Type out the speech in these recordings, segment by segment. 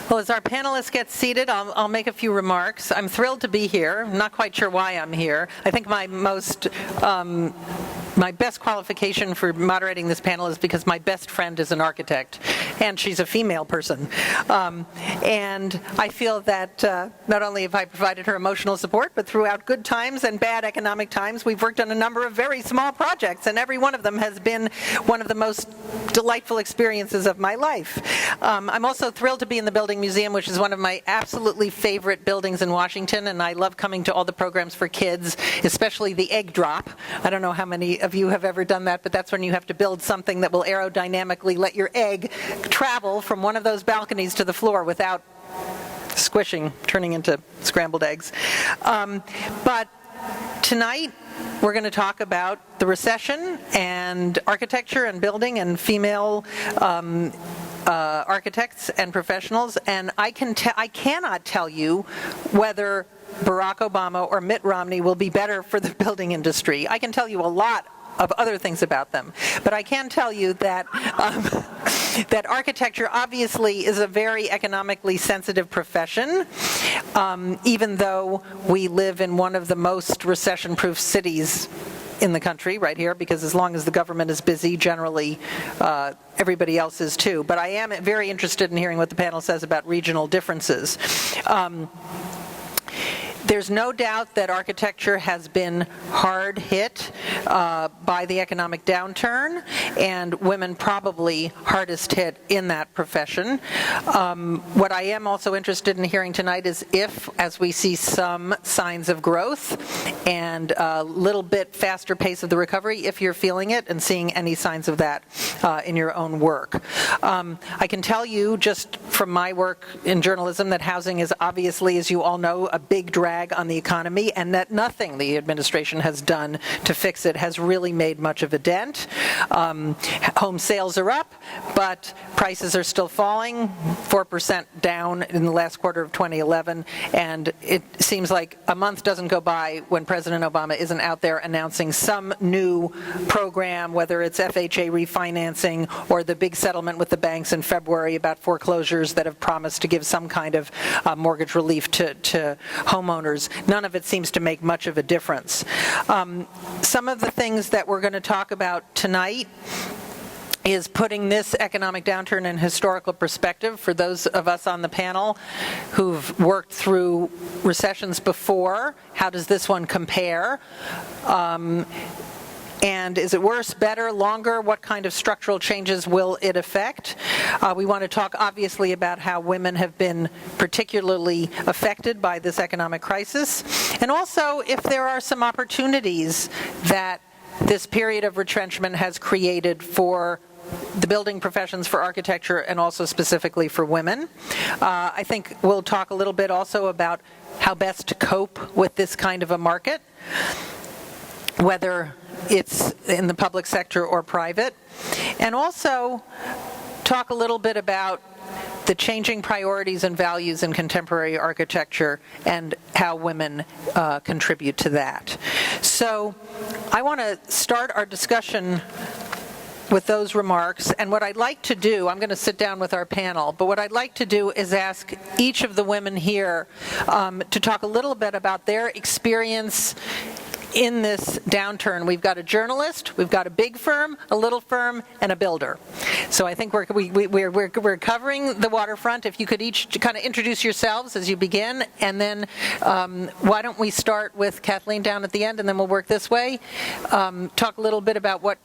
Well, as our panelists get seated, I'll make a few remarks. I'm thrilled to be here. I'm not quite sure why I'm here. I think my best qualification for moderating this panel is because my best friend is an architect, and she's a female person. And I feel that not only have I provided her emotional support, but throughout good times and bad economic times, we've worked on a number of very small projects, and every one of them has been one of the most delightful experiences of my life. I'm also thrilled to be in the Building Museum, which is one of my absolutely favorite buildings in Washington, and I love coming to all the programs for kids, especially the egg drop. I don't know how many of you have ever done that, but that's when you have to build something that will aerodynamically let your egg travel from one of those balconies to the floor without squishing, turning into scrambled eggs. But tonight, we're going to talk about the recession and architecture and building and female architects and professionals, and I cannot tell you whether Barack Obama or Mitt Romney will be better for the building industry. I can tell you a lot of other things about them, but I can tell you that that architecture obviously is a very economically sensitive profession, even though we live in one of the most recession-proof cities in the country, right here, because as long as the government is busy, generally everybody else is too. But I am very interested in hearing what the panel says about regional differences. There's no doubt that architecture has been hard hit by the economic downturn, and women probably hardest hit in that profession. What I am also interested in hearing tonight is if, as we see some signs of growth and a little bit faster pace of the recovery, if you're feeling it and seeing any signs of that in your own work. I can tell you just from my work in journalism that housing is obviously, as you all know, a big drag on the economy, and that nothing the administration has done to fix it has really made much of a dent. Home sales are up, but prices are still falling, 4% down in the last quarter of 2011, and it seems like a month doesn't go by when President Obama isn't out there announcing some new program, whether it's FHA refinancing or the big settlement with the banks in February about foreclosures that have promised to give some kind of mortgage relief to homeowners. None of it seems to make much of a difference. Some of the things that we're going to talk about tonight is putting this economic downturn in historical perspective for those of us on the panel who've worked through recessions before. How does this one compare? And is it worse, better, longer? What kind of structural changes will it affect? We want to talk, obviously, about how women have been particularly affected by this economic crisis, and also if there are some opportunities that this period of retrenchment has created for the building professions, for architecture, and also specifically for women. I think we'll talk a little bit also about how best to cope with this kind of a market, whether it's in the public sector or private, and also talk a little bit about the changing priorities and values in contemporary architecture and how women contribute to that. So I want to start our discussion with those remarks, and what I'd like to do, I'm going to sit down with our panel, but what I'd like to do is ask each of the women here to talk a little bit about their experience in this downturn. We've got a journalist, we've got a big firm, a little firm, and a builder. So I think we're covering the waterfront. If you could each kind of introduce yourselves as you begin, and then why don't we start with Cathleen down at the end, and then we'll work this way. Talk a little bit about what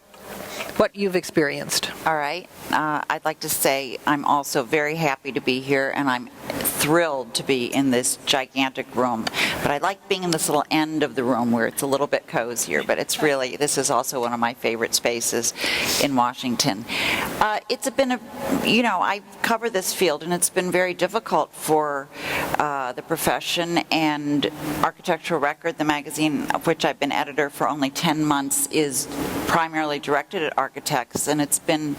you've experienced. All right. I'd like to say I'm also very happy to be here, and I'm thrilled to be in this gigantic room. But I like being in this little end of the room where it's a little bit cozier, but it's really, this is also one of my favorite spaces in Washington. It's been I cover this field, and it's been very difficult for the profession, and Architectural Record, the magazine of which I've been editor for only 10 months, is primarily directed at architects, and it's been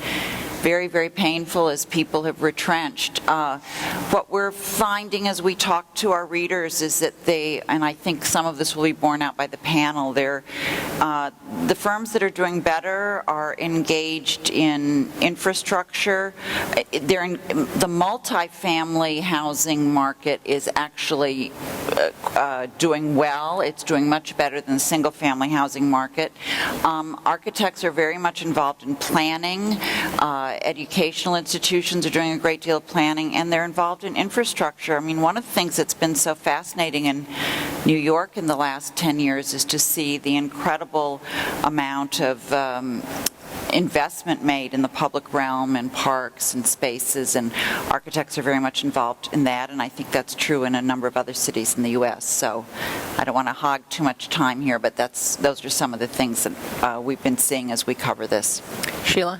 very, very painful as people have retrenched. What we're finding as we talk to our readers is that they, and I think some of this will be borne out by the panel, the firms that are doing better are engaged in infrastructure. The multifamily housing market is actually doing well. It's doing much better than the single-family housing market. Architects are very much involved in planning. Educational institutions are doing a great deal of planning, and they're involved in infrastructure. I mean, one of the things that's been so fascinating in New York in the last 10 years is to see the incredible amount of investment made in the public realm and parks and spaces, and architects are very much involved in that, and I think that's true in a number of other cities in the U.S. So I don't want to hog too much time here, but those are some of the things that we've been seeing as we cover this. Shelia?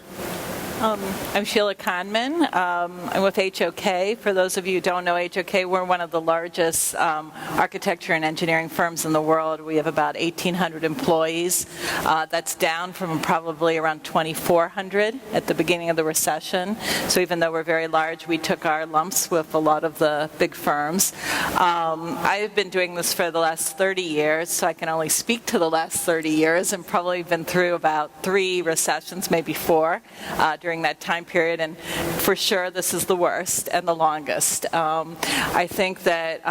I'm Shelia Cahnman. I'm with HOK. For those of you who don't know HOK, we're one of the largest architecture and engineering firms in the world. We have about 1,800 employees. That's down from probably around 2,400 at the beginning of the recession. So even though we're very large, we took our lumps with a lot of the big firms. I've been doing this for the last 30 years, so I can only speak to the last 30 years, and probably been through about 3 recessions, maybe 4, during that time period, and for sure this is the worst and the longest. I think that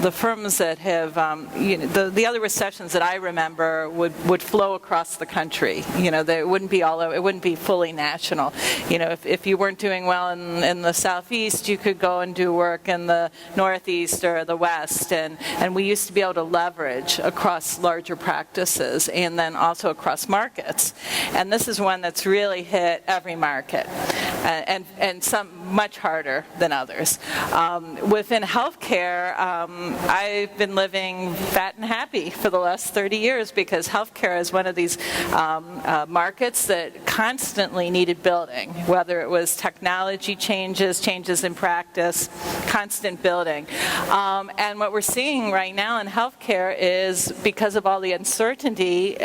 the firms that have, the other recessions that I remember would flow across the country. It wouldn't be it wouldn't be fully national. If you weren't doing well in the Southeast, you could go and do work in the Northeast or the West, and we used to be able to leverage across larger practices and then also across markets. And this is one that's really hit every market, and some much harder than others. Within healthcare, I've been living fat and happy for the last 30 years because healthcare is one of these markets that constantly needed building, whether it was technology changes in practice, constant building. And what we're seeing right now in healthcare is because of all the uncertainty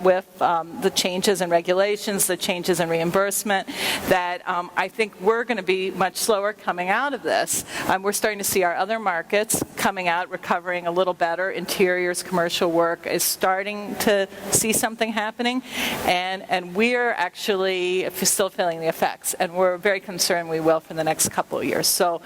with the changes in regulations, the changes in reimbursement, that I think we're going to be much slower coming out of this. We're starting to see our other markets coming out, recovering a little better. Interiors, commercial work is starting to see something happening, and we're actually still feeling the effects, and we're very concerned we will for the next couple of years. So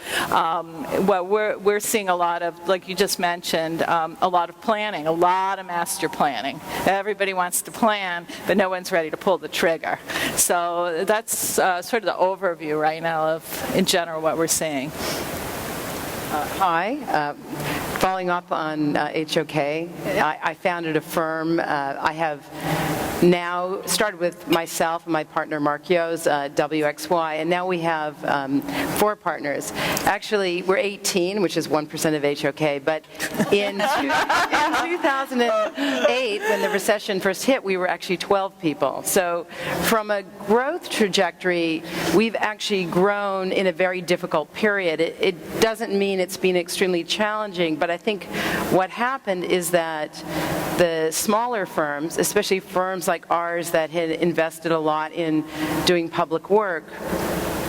what we're seeing a lot of, like you just mentioned, a lot of planning, a lot of master planning. Everybody wants to plan, but no one's ready to pull the trigger. So that's sort of the overview right now of, in general, what we're seeing. Hi. Following up on HOK, I founded a firm. I have now started with myself and my partner Mark Yo's, WXY, and now we have 4 partners. Actually, we're 18, which is 1% of HOK, but in 2008, when the recession first hit, we were actually 12 people. So from a growth trajectory, we've actually grown in a very difficult period. It doesn't mean it's been extremely challenging, but I think what happened is that the smaller firms, especially firms like ours that had invested a lot in doing public work,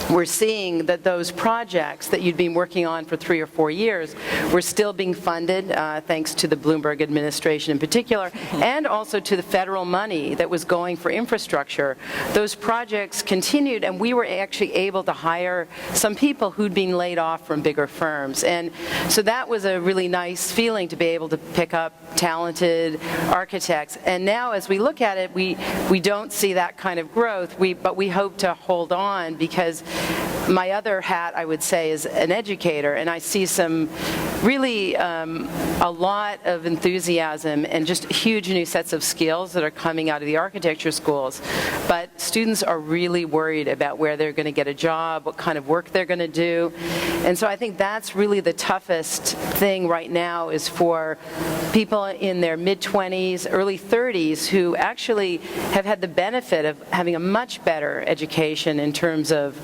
we're seeing that those projects that you'd been working on for 3 or 4 years were still being funded, thanks to the Bloomberg administration in particular, and also to the federal money that was going for infrastructure. Those projects continued, and we were actually able to hire some people who'd been laid off from bigger firms. And so that was a really nice feeling to be able to pick up talented architects. And now as we look at it, we don't see that kind of growth, but we hope to hold on, because my other hat, I would say, is an educator, and I see some really a lot of enthusiasm and just huge new sets of skills that are coming out of the architecture schools. But students are really worried about where they're going to get a job, what kind of work they're going to do. And so I think that's really the toughest thing right now, is for people in their mid-20s, early 30s who actually have had the benefit of having a much better education in terms of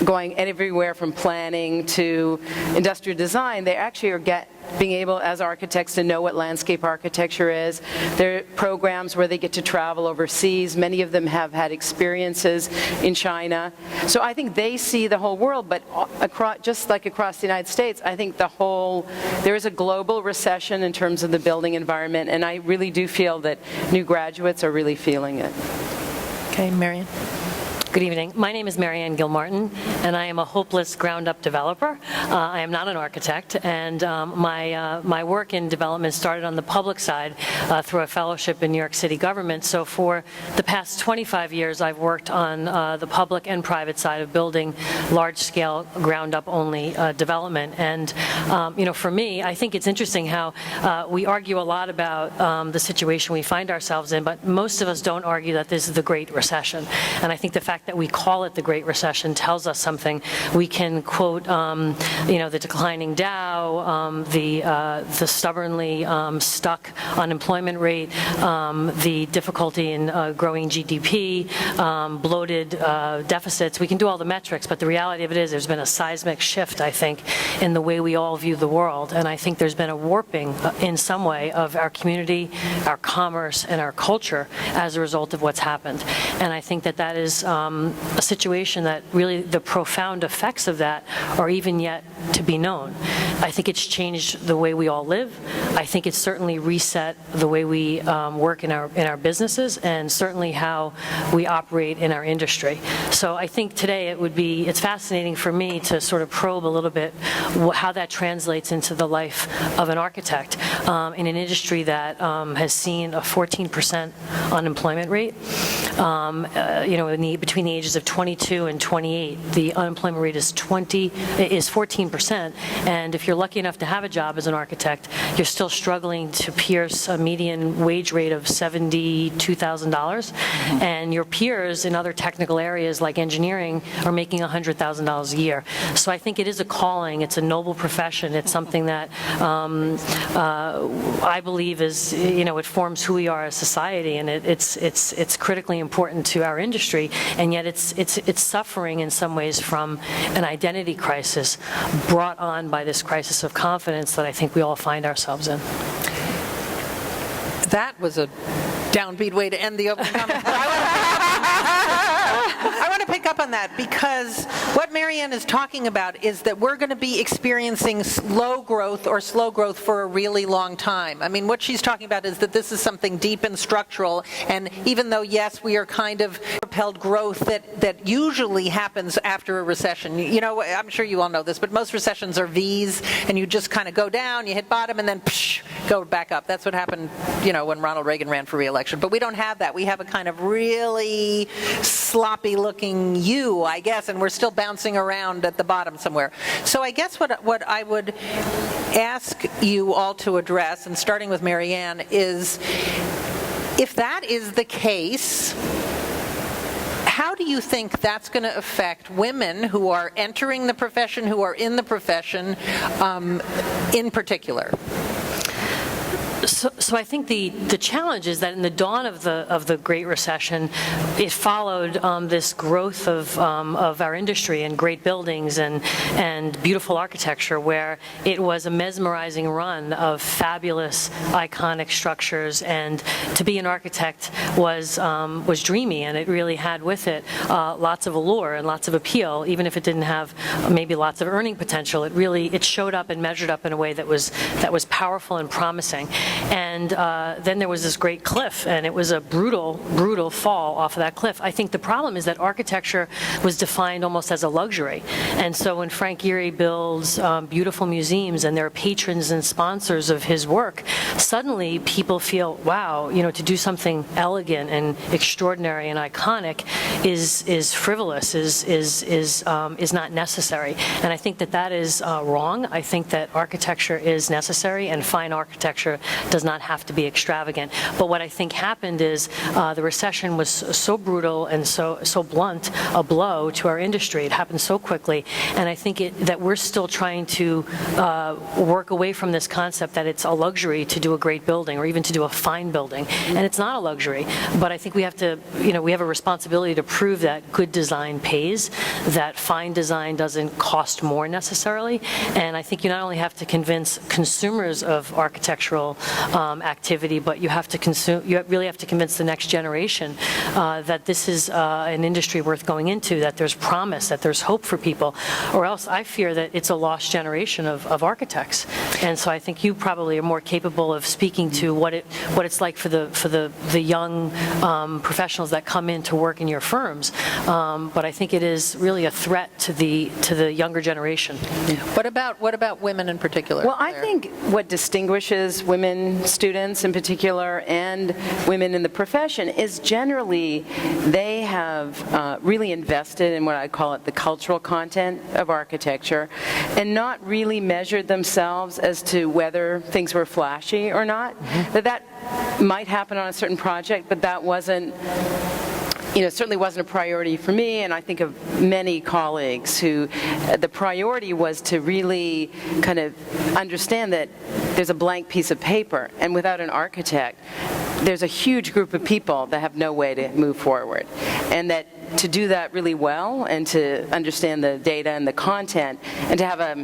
going everywhere from planning to industrial design, they actually are being able, as architects, to know what landscape architecture is. There are programs where they get to travel overseas. Many of them have had experiences in China. So I think they see the whole world, but just like across the United States, I think there is a global recession in terms of the building environment, and I really do feel that new graduates are really feeling it. Okay, MaryAnne. Good evening. My name is MaryAnne Gilmartin, and I am a hopeless ground-up developer. I am not an architect, and my work in development started on the public side through a fellowship in New York City government. So for the past 25 years, I've worked on the public and private side of building large-scale, ground-up only development. And for me, I think it's interesting how we argue a lot about the situation we find ourselves in, but most of us don't argue that this is the Great Recession. And I think the fact that we call it the Great Recession tells us something. We can quote, the declining Dow, the stubbornly stuck unemployment rate, the difficulty in growing GDP, bloated deficits. We can do all the metrics, but the reality of it is there's been a seismic shift, I think, in the way we all view the world. And I think there's been a warping in some way of our community, our commerce, and our culture as a result of what's happened. And I think that is a situation that really the profound effects of that are even yet to be known. I think it's changed the way we all live. I think it's certainly reset the way we work in our businesses, and certainly how we operate in our industry. So I think today it's fascinating for me to sort of probe a little bit how that translates into the life of an architect in an industry that has seen a 14% unemployment rate. Between the ages of 22 and 28, the unemployment rate is 14%. And if you're lucky enough to have a job as an architect, you're still struggling to pierce a median wage rate of $72,000. And your peers in other technical areas like engineering are making $100,000 a year. So I think it is a calling. It's a noble profession. It's something that I believe is, it forms who we are as society, and it's critically important to our industry. And yet it's suffering in some ways from an identity crisis brought on by this crisis of confidence that I think we all find ourselves in. That was a downbeat way to end the opening comment. I want to pick up on that, because what MaryAnne is talking about is that we're going to be experiencing slow growth for a really long time. I mean, what she's talking about is that this is something deep and structural, and even though, yes, we are kind of propelled growth that usually happens after a recession. I'm sure you all know this, but most recessions are V's, and you just kind of go down, you hit bottom, and then go back up. That's what happened, when Ronald Reagan ran for re-election. But we don't have that. We have a kind of really sloppy-looking U, I guess, and we're still bouncing around at the bottom somewhere. So I guess what I would ask you all to address, and starting with MaryAnne, is if that is the case, how do you think that's going to affect women who are entering the profession, who are in the profession in particular? So I think the challenge is that in the dawn of the Great Recession, it followed this growth of our industry and great buildings and beautiful architecture, where it was a mesmerizing run of fabulous, iconic structures, and to be an architect was dreamy, and it really had with it lots of allure and lots of appeal, even if it didn't have maybe lots of earning potential. It showed up and measured up in a way that was powerful and promising. And then there was this great cliff, and it was a brutal fall off of that cliff. I think the problem is that architecture was defined almost as a luxury. And so when Frank Gehry builds beautiful museums and they're patrons and sponsors of his work, suddenly people feel, wow, to do something elegant and extraordinary and iconic is frivolous, is not necessary. And I think that is wrong. I think that architecture is necessary, and fine architecture does not have to be extravagant. But what I think happened is the recession was so brutal and so blunt a blow to our industry. It happened so quickly, and I think that we're still trying to work away from this concept that it's a luxury to do a great building or even to do a fine building, and it's not a luxury. But I think we have to, we have a responsibility to prove that good design pays, that fine design doesn't cost more necessarily, and I think you not only have to convince consumers of architectural activity, but you really have to convince the next generation that this is an industry worth going into, that there's promise, that there's hope for people, or else I fear that it's a lost generation of architects. And so I think you probably are more capable of speaking to what it's like for the young professionals that come in to work in your firms. But I think it is really a threat to the younger generation. What about women in particular? Well, I think what distinguishes women students in particular and women in the profession is generally they have really invested in what I call it the cultural content of architecture and not really measured themselves as to whether things were flashy or not. That might happen on a certain project, but that wasn't, certainly wasn't a priority for me, and I think of many colleagues who the priority was to really kind of understand that there's a blank piece of paper, and without an architect, there's a huge group of people that have no way to move forward, and that to do that really well and to understand the data and the content and to have a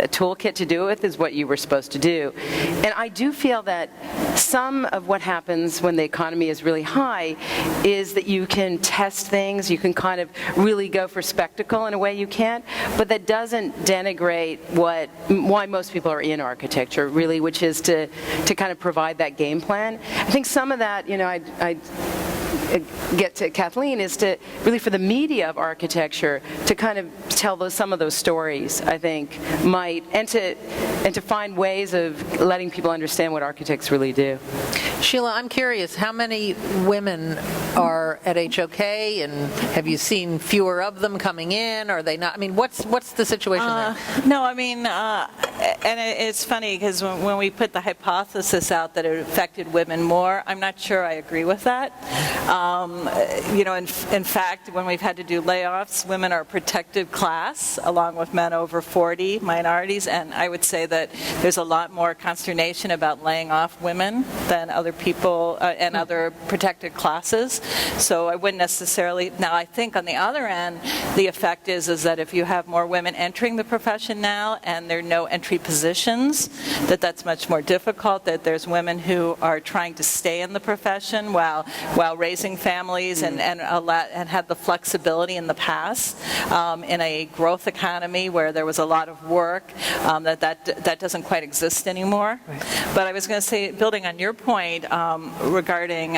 toolkit to do it with is what you were supposed to do. And I do feel that some of what happens when the economy is really high is that you can test things, you can kind of really go for spectacle in a way you can't, but that doesn't denigrate why most people are in architecture, really, which is to kind of provide that game plan. I think some of that, I get to Cathleen, is to really for the media of architecture to kind of tell some of those stories, I think, and to find ways of letting people understand what architects really do. Shelia, I'm curious, how many women are at HOK, and have you seen fewer of them coming in? Are they not? I mean, what's the situation there? No, I mean, and it's funny because when we put the hypothesis out that it affected women more, I'm not sure I agree with that. In fact, when we've had to do layoffs, women are a protected class, along with men over 40, minorities, and I would say that there's a lot more consternation about laying off women than other people and other protected classes. So I wouldn't necessarily. Now, I think on the other end, the effect is that if you have more women entering the profession now and there are no entry positions, that's much more difficult, that there's women who are trying to stay in the profession while raising families and had the flexibility in the past in a growth economy where there was a lot of work that doesn't quite exist anymore. Right. But I was going to say, building on your point regarding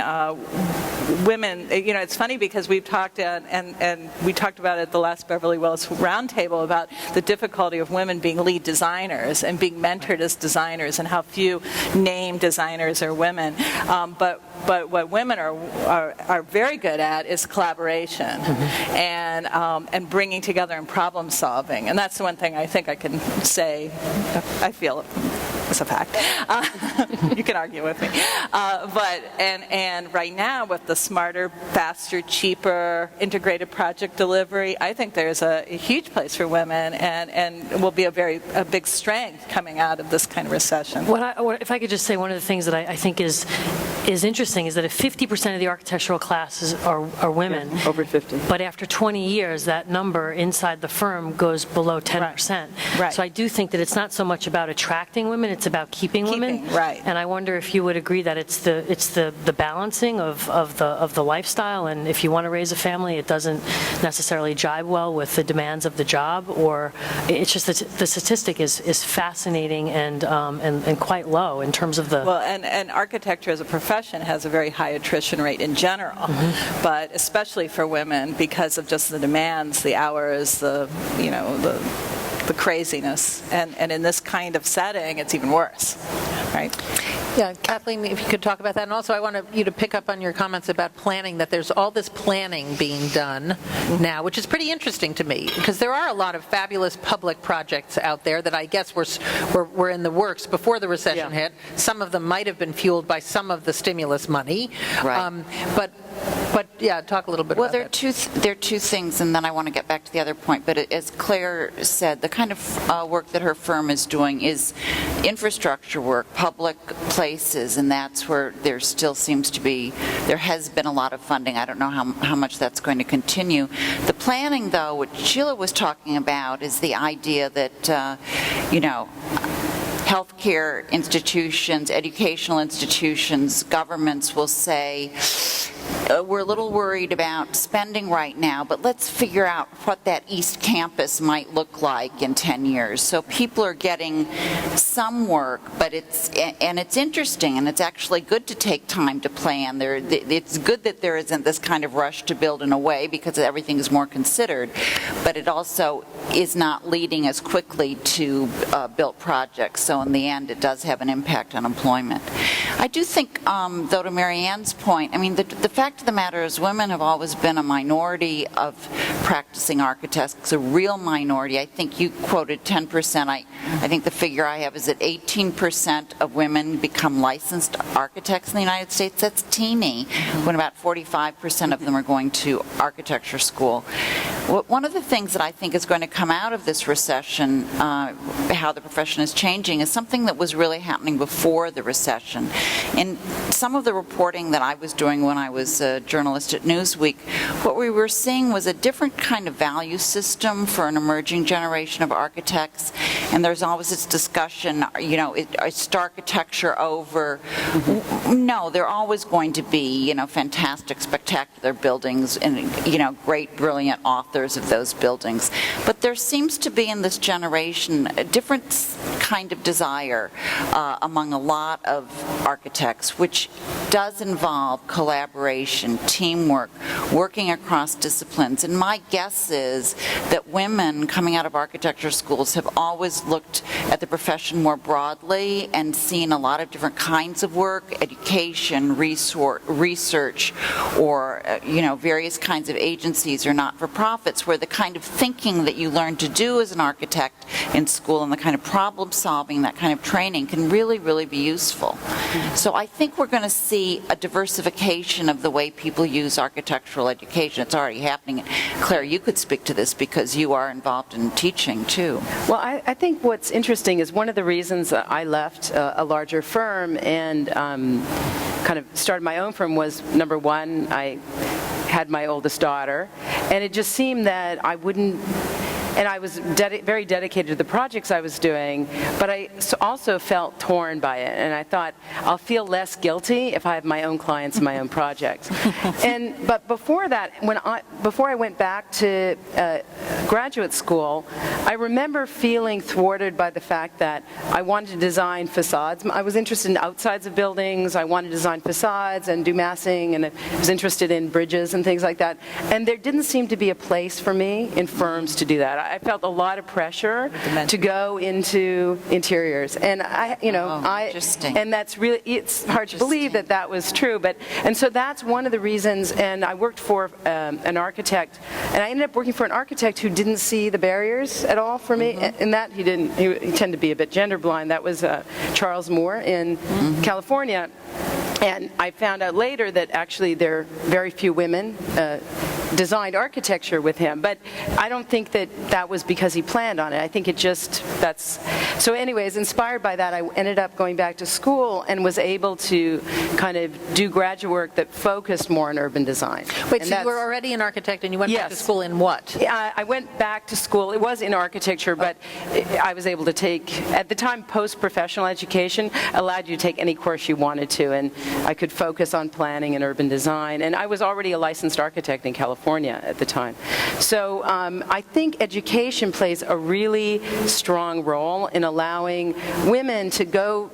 women, it's funny because we've talked and we talked about it at the last Beverly Willis Roundtable about the difficulty of women being lead designers and being mentored as designers and how few named designers are women. But what women are very good at is collaboration and bringing together and problem solving. And that's the one thing I think I can say. I feel it's a fact. You can argue with me. But right now with the smarter, faster, cheaper, integrated project delivery, I think there's a huge place for women and will be a big strength coming out of this kind of recession. If I could just say, one of the things that I think is interesting is that if 50% of the architectural classes are women, yeah, over 50, but after 20 years, that number inside the firm goes below 10%. Right. So I do think that it's not so much about attracting women, it's about keeping women. Right. And I wonder if you would agree that it's the balancing of the lifestyle, and if you want to raise a family, it doesn't necessarily jibe well with the demands of the job, or it's just that the statistic is fascinating and quite low in terms of the... Well, and architecture as a profession has a very high attrition rate in general, but especially for women because of just the demands, the hours, the craziness, and in this kind of setting, it's even worse. right? Yeah, Kathleen, if you could talk about that. And also, I want you to pick up on your comments about planning, that there's all this planning being done now, which is pretty interesting to me, because there are a lot of fabulous public projects out there that I guess were in the works before the recession hit. Some of them might have been fueled by some of the stimulus money. Right. But yeah, talk a little bit about that. There are two things, and then I want to get back to the other point. But as Claire said, the kind of work that her firm is doing is infrastructure work, public places, and that's where there still seems to be, there has been a lot of funding. I don't know how much that's going to continue. The planning, though, what Shelia was talking about, is the idea that, healthcare institutions, educational institutions, governments will say, we're a little worried about spending right now, but let's figure out what that East Campus might look like in 10 years. So people are getting some work, but it's interesting, and it's actually good to take time to plan. It's good that there isn't this kind of rush to build in a way, because everything is more considered, but it also is not leading as quickly to built projects. So in the end, it does have an impact on employment. I do think, though, to MaryAnne's point, I mean, the fact of the matter is women have always been a minority of practicing architects, a real minority. I think you quoted 10%. I think the figure I have is that 18% of women become licensed architects in the United States. That's teeny, when about 45% of them are going to architecture school. One of the things that I think is going to come out of this recession, how the profession is changing, is something that was really happening before the recession. In some of the reporting that I was doing when I was a journalist at Newsweek, what we were seeing was a different kind of value system for an emerging generation of architects. And there's always this discussion, is architecture over? No, they're always going to be, fantastic, spectacular buildings and, great, brilliant authors of those buildings. But there seems to be in this generation a different kind of desire among a lot of architects, which does involve collaboration, teamwork, working across disciplines. And my guess is that women coming out of architecture schools have always looked at the profession more broadly and seen a lot of different kinds of work, education, research, or various kinds of agencies or not-for-profits, where the kind of thinking that you learn to do as an architect in school and the kind of problem solving, that kind of training can really, really be useful. So I think we're going to see a diversification of the way people use architectural education. It's already happening. Claire, you could speak to this because you are involved in teaching too. Well, I think what's interesting is one of the reasons that I left a larger firm and kind of started my own firm was, number one, I had my oldest daughter, and it just seemed that I wouldn't, and I was very dedicated to the projects I was doing, but I also felt torn by it, and I thought, I'll feel less guilty if I have my own clients and my own projects. But before that, before I went back to graduate school, I remember feeling thwarted by the fact that I wanted to design facades. I was interested in outsides of buildings. I wanted to design facades and do massing, and I was interested in bridges and things like that. And there didn't seem to be a place for me in firms to do that. I felt a lot of pressure to go into interiors, and interesting. And that's really, it's hard to believe that that was true, and so that's one of the reasons. And I worked for an architect, and I ended up working for an architect who didn't see the barriers at all for me, and that he tended to be a bit gender blind. That was Charles Moore in California. And I found out later that actually there are very few women designed architecture with him, but I don't think that was because he planned on it. I think so anyways, inspired by that, I ended up going back to school and was able to kind of do graduate work that focused more on urban design. Wait, so you were already an architect and you went back to school in what? I went back to school, it was in architecture, but I was able to take, at the time, post-professional education allowed you to take any course you wanted to, and I could focus on planning and urban design, and I was already a licensed architect in California at the time. So I think education plays a really strong role in allowing women to go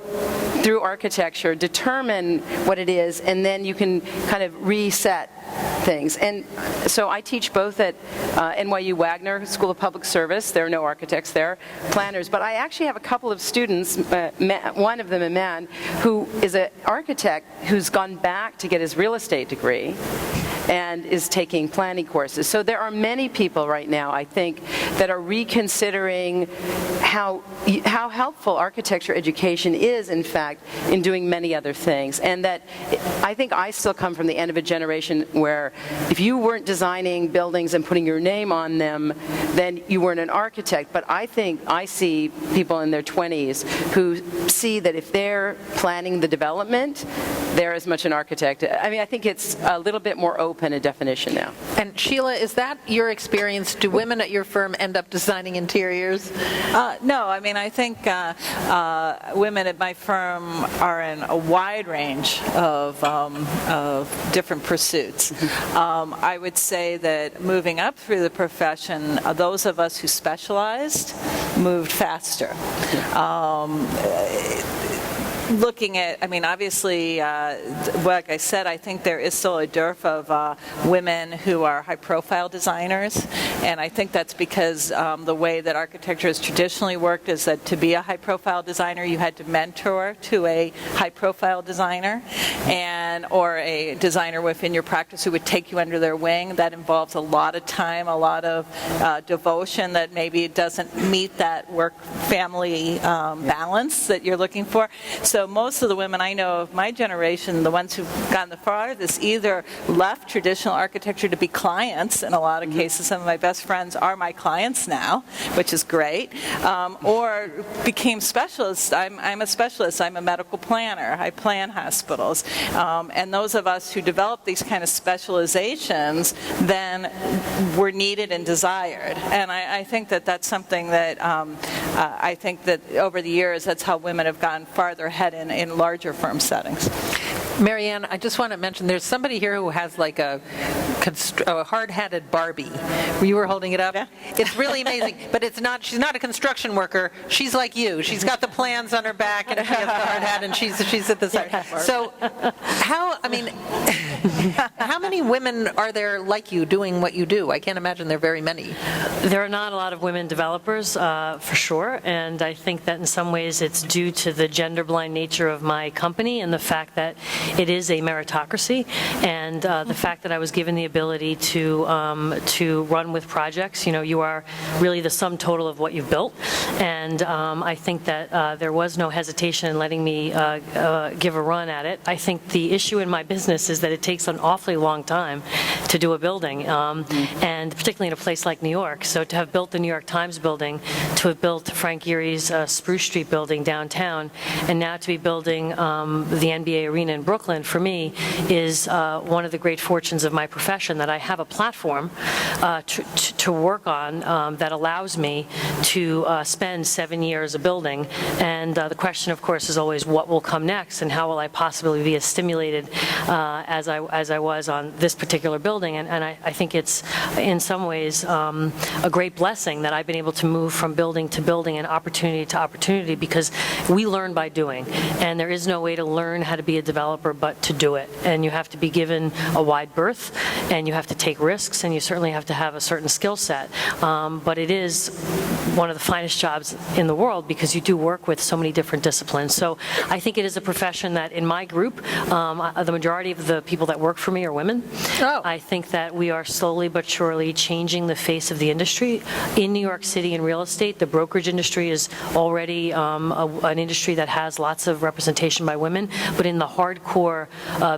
through architecture, determine what it is, and then you can kind of reset things. And so I teach both at NYU Wagner School of Public Service. There are no architects there, planners. But I actually have a couple of students, one of them a man, who is an architect who's gone back to get his real estate degree and is taking planning courses. So there are many people right now, I think, that are reconsidering how helpful architecture education is, in fact, in doing many other things. And that I think I still come from the end of a generation where if you weren't designing buildings and putting your name on them, then you weren't an architect. But I think I see people in their 20s who see that if they're planning the development, they're as much an architect. I mean, I think it's a little bit more open a definition now. And Shelia, is that your experience? Do women at your firm end up designing interiors? No, I mean, I think women at my firm are in a wide range of different pursuits. I would say that moving up through the profession, those of us who specialized moved faster. Looking at, I mean, obviously, like I said, I think there is still a dearth of women who are high-profile designers, and I think that's because the way that architecture has traditionally worked is that to be a high-profile designer, you had to mentor to a high-profile designer, or a designer within your practice who would take you under their wing. That involves a lot of time, a lot of devotion that maybe doesn't meet that work-family balance that you're looking for. So most of the women I know of my generation, the ones who've gotten the farthest, either left traditional architecture to be clients. In a lot of cases, some of my best friends are my clients now, which is great, or became specialists. I'm a specialist. I'm a medical planner. I plan hospitals. And those of us who developed these kind of specializations then were needed and desired. And I think that that's something that I think that over the years, that's how women have gone farther ahead in larger firm settings. MaryAnne, I just want to mention there's somebody here who has like a hard-hatted Barbie. You were holding it up? Yeah. It's really amazing, but she's not a construction worker. She's like you. She's got the plans on her back and she has the hard hat and she's at the side. So how many women are there like you doing what you do? I can't imagine there are very many. There are not a lot of women developers, for sure, and I think that in some ways it's due to the gender-blind nature of my company and the fact that it is a meritocracy, and the fact that I was given the ability to run with projects. You know, you are really the sum total of what you've built, and I think that there was no hesitation in letting me give a run at it. I think the issue in my business is that it takes an awfully long time to do a building, and particularly in a place like New York. So to have built the New York Times building, to have built Frank Gehry's Spruce Street building downtown, and now to be building the NBA Arena in Brooklyn, for me, is one of the great fortunes of my profession, that I have a platform to work on that allows me to spend 7 years a building. And the question, of course, is always what will come next, and how will I possibly be as stimulated as I was on this particular building. And I think it's, in some ways, a great blessing that I've been able to move from building to building and opportunity to opportunity, because we learn by doing. And there is no way to learn how to be a developer but to do it. And you have to be given a wide berth, and you have to take risks, and you certainly have to have a certain skill set. But it is one of the finest jobs in the world, because you do work with so many different disciplines. So I think it is a profession that in my group, the majority of the people that work for me are women. Oh. I think that we are slowly but surely changing the face of the industry. In New York City in real estate, the brokerage industry is already an industry that has lots of representation by women, but in the hardcore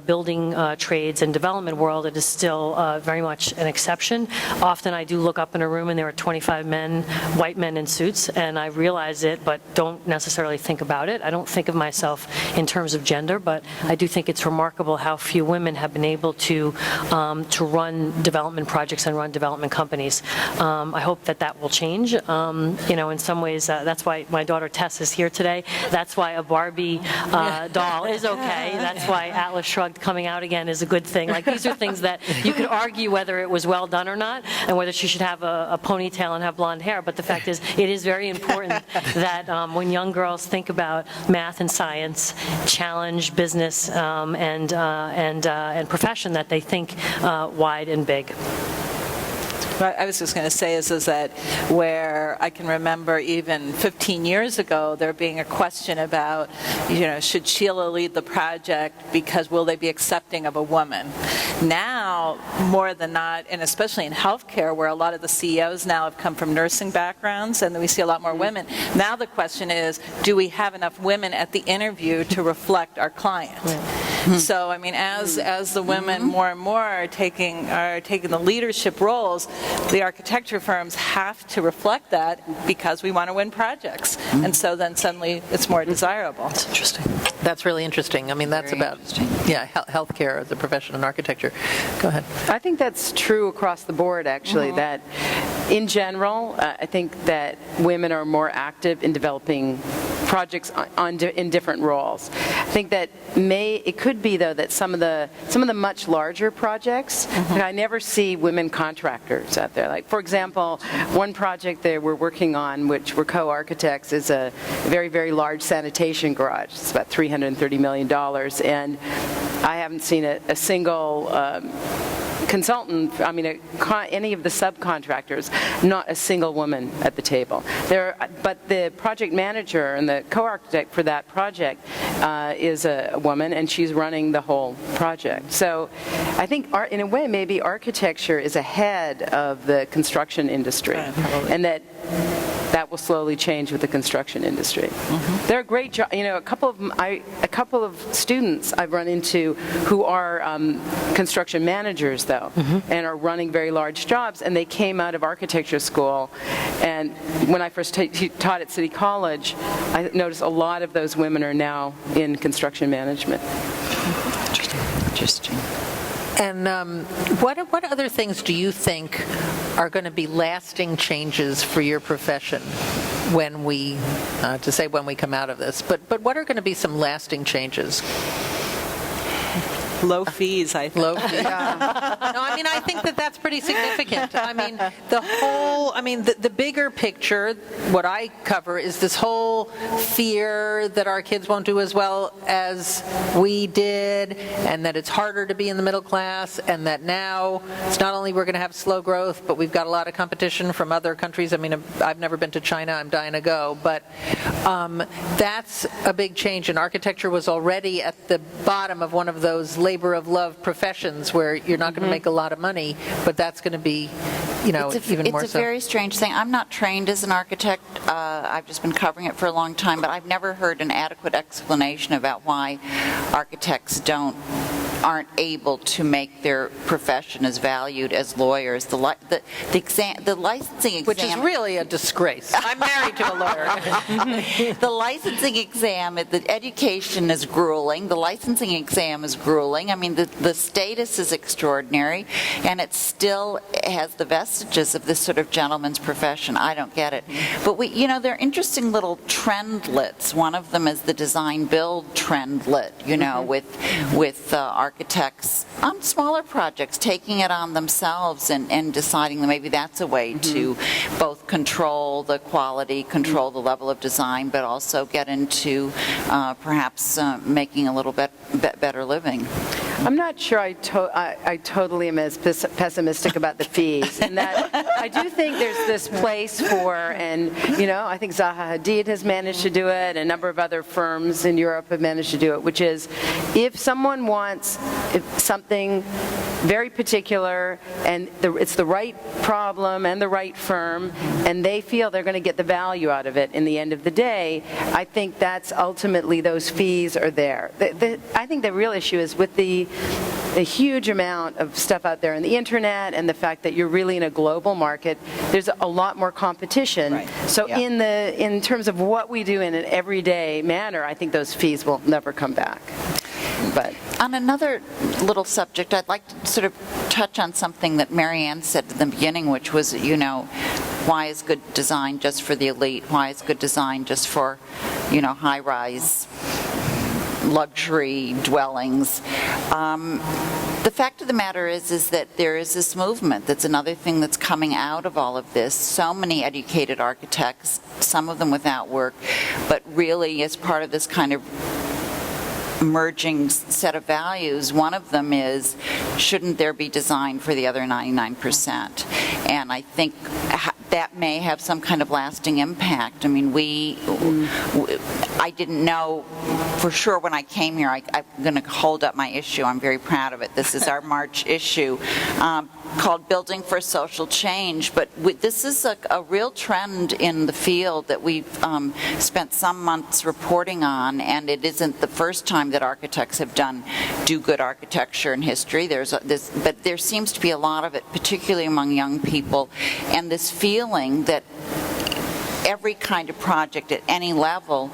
building trades and development world, it is still very much an exception. Often I do look up in a room and there are 25 men, white men in suits, and I realize it, but don't necessarily think about it. I don't think of myself in terms of gender, but I do think it's remarkable how few women have been able to run development projects and run development companies. I hope that will change. In some ways, that's why my daughter Tess is here today. That's why a Barbie doll is okay. That's that's why Atlas Shrugged coming out again is a good thing. Like, these are things that you could argue whether it was well done or not, and whether she should have a ponytail and have blonde hair, but the fact is, it is very important that when young girls think about math and science, challenge, business, and profession, that they think wide and big. What I was just going to say is that where I can remember even 15 years ago there being a question about, should Sheila lead the project because will they be accepting of a woman? Now, more than not, and especially in healthcare where a lot of the CEOs now have come from nursing backgrounds and we see a lot more women, now the question is, do we have enough women at the interview to reflect our client? So, I mean, as the women more and more are taking the leadership roles, the architecture firms have to reflect that because we want to win projects. And so then suddenly it's more desirable. That's interesting. That's really interesting. I mean, that's about, healthcare as a profession in architecture. Go ahead. I think that's true across the board, actually, that in general, I think that women are more active in developing projects in different roles. I think that it could be, though, that some of the much larger projects, I never see women contractors out there. Like, for example, one project that we're working on, which we're co-architects, is a very, very large sanitation garage. It's about $330 million, and I haven't seen a single consultant, any of the subcontractors, not a single woman at the table. But the project manager and the co-architect for that project is a woman, and she's running the whole project. So I think, in a way, maybe architecture is ahead of the construction industry, and that will slowly change with the construction industry. They're a great job. A couple of students I've run into who are construction managers, though, and are running very large jobs, and they came out of architecture school. And when I first taught at City College, I noticed a lot of those women are now in construction management. Interesting. And what other things do you think are going to be lasting changes for your profession when we come out of this? But what are going to be some lasting changes? Low fees, I think. Low fees. No, I think that's pretty significant. The bigger picture, what I cover, is this whole fear that our kids won't do as well as we did, and that it's harder to be in the middle class, and that now it's not only we're going to have slow growth, but we've got a lot of competition from other countries. I've never been to China. I'm dying to go. But that's a big change, and architecture was already at the bottom of one of those labor of love professions where you're not going to make a lot of money, but that's going to be, even more so. It's a very strange thing. I'm not trained as an architect. I've just been covering it for a long time, but I've never heard an adequate explanation about why architects aren't able to make their profession as valued as lawyers. The licensing exam, which is really a disgrace. I'm married to a lawyer. The licensing exam, the education is grueling. The licensing exam is grueling. The status is extraordinary, and it still has the vestiges of this sort of gentleman's profession. I don't get it. But they're interesting little trendlets. One of them is the design-build trendlet, with architects on smaller projects taking it on themselves and deciding that maybe that's a way to both control the quality, control the level of design, but also get into perhaps making a little bit better living. I'm not sure I totally am as pessimistic about the fees, and that I do think there's this place for, and I think Zaha Hadid has managed to do it, and a number of other firms in Europe have managed to do it, which is if someone wants something very particular and it's the right problem and the right firm, and they feel they're going to get the value out of it in the end of the day, I think that's ultimately those fees are there. I think the real issue is with the huge amount of stuff out there on the internet and the fact that you're really in a global market, there's a lot more competition. Right. So in terms of what we do in an everyday manner, I think those fees will never come back. But on another little subject, I'd like to sort of touch on something that MaryAnne said at the beginning, which was, why is good design just for the elite? Why is good design just for, high-rise luxury dwellings. The fact of the matter is that there is this movement. That's another thing that's coming out of all of this. So many educated architects, some of them without work, but really as part of this kind of emerging set of values. One of them is, shouldn't there be design for the other 99%? And I think that may have some kind of lasting impact. I mean, I didn't know for sure when I came here. I'm going to hold up my issue. I'm very proud of it. This is our March issue called Building for Social Change. But this is a real trend in the field that we've spent some months reporting on, and it isn't the first time that architects have do good architecture in history. But there seems to be a lot of it, particularly among young people, and this feeling that every kind of project at any level,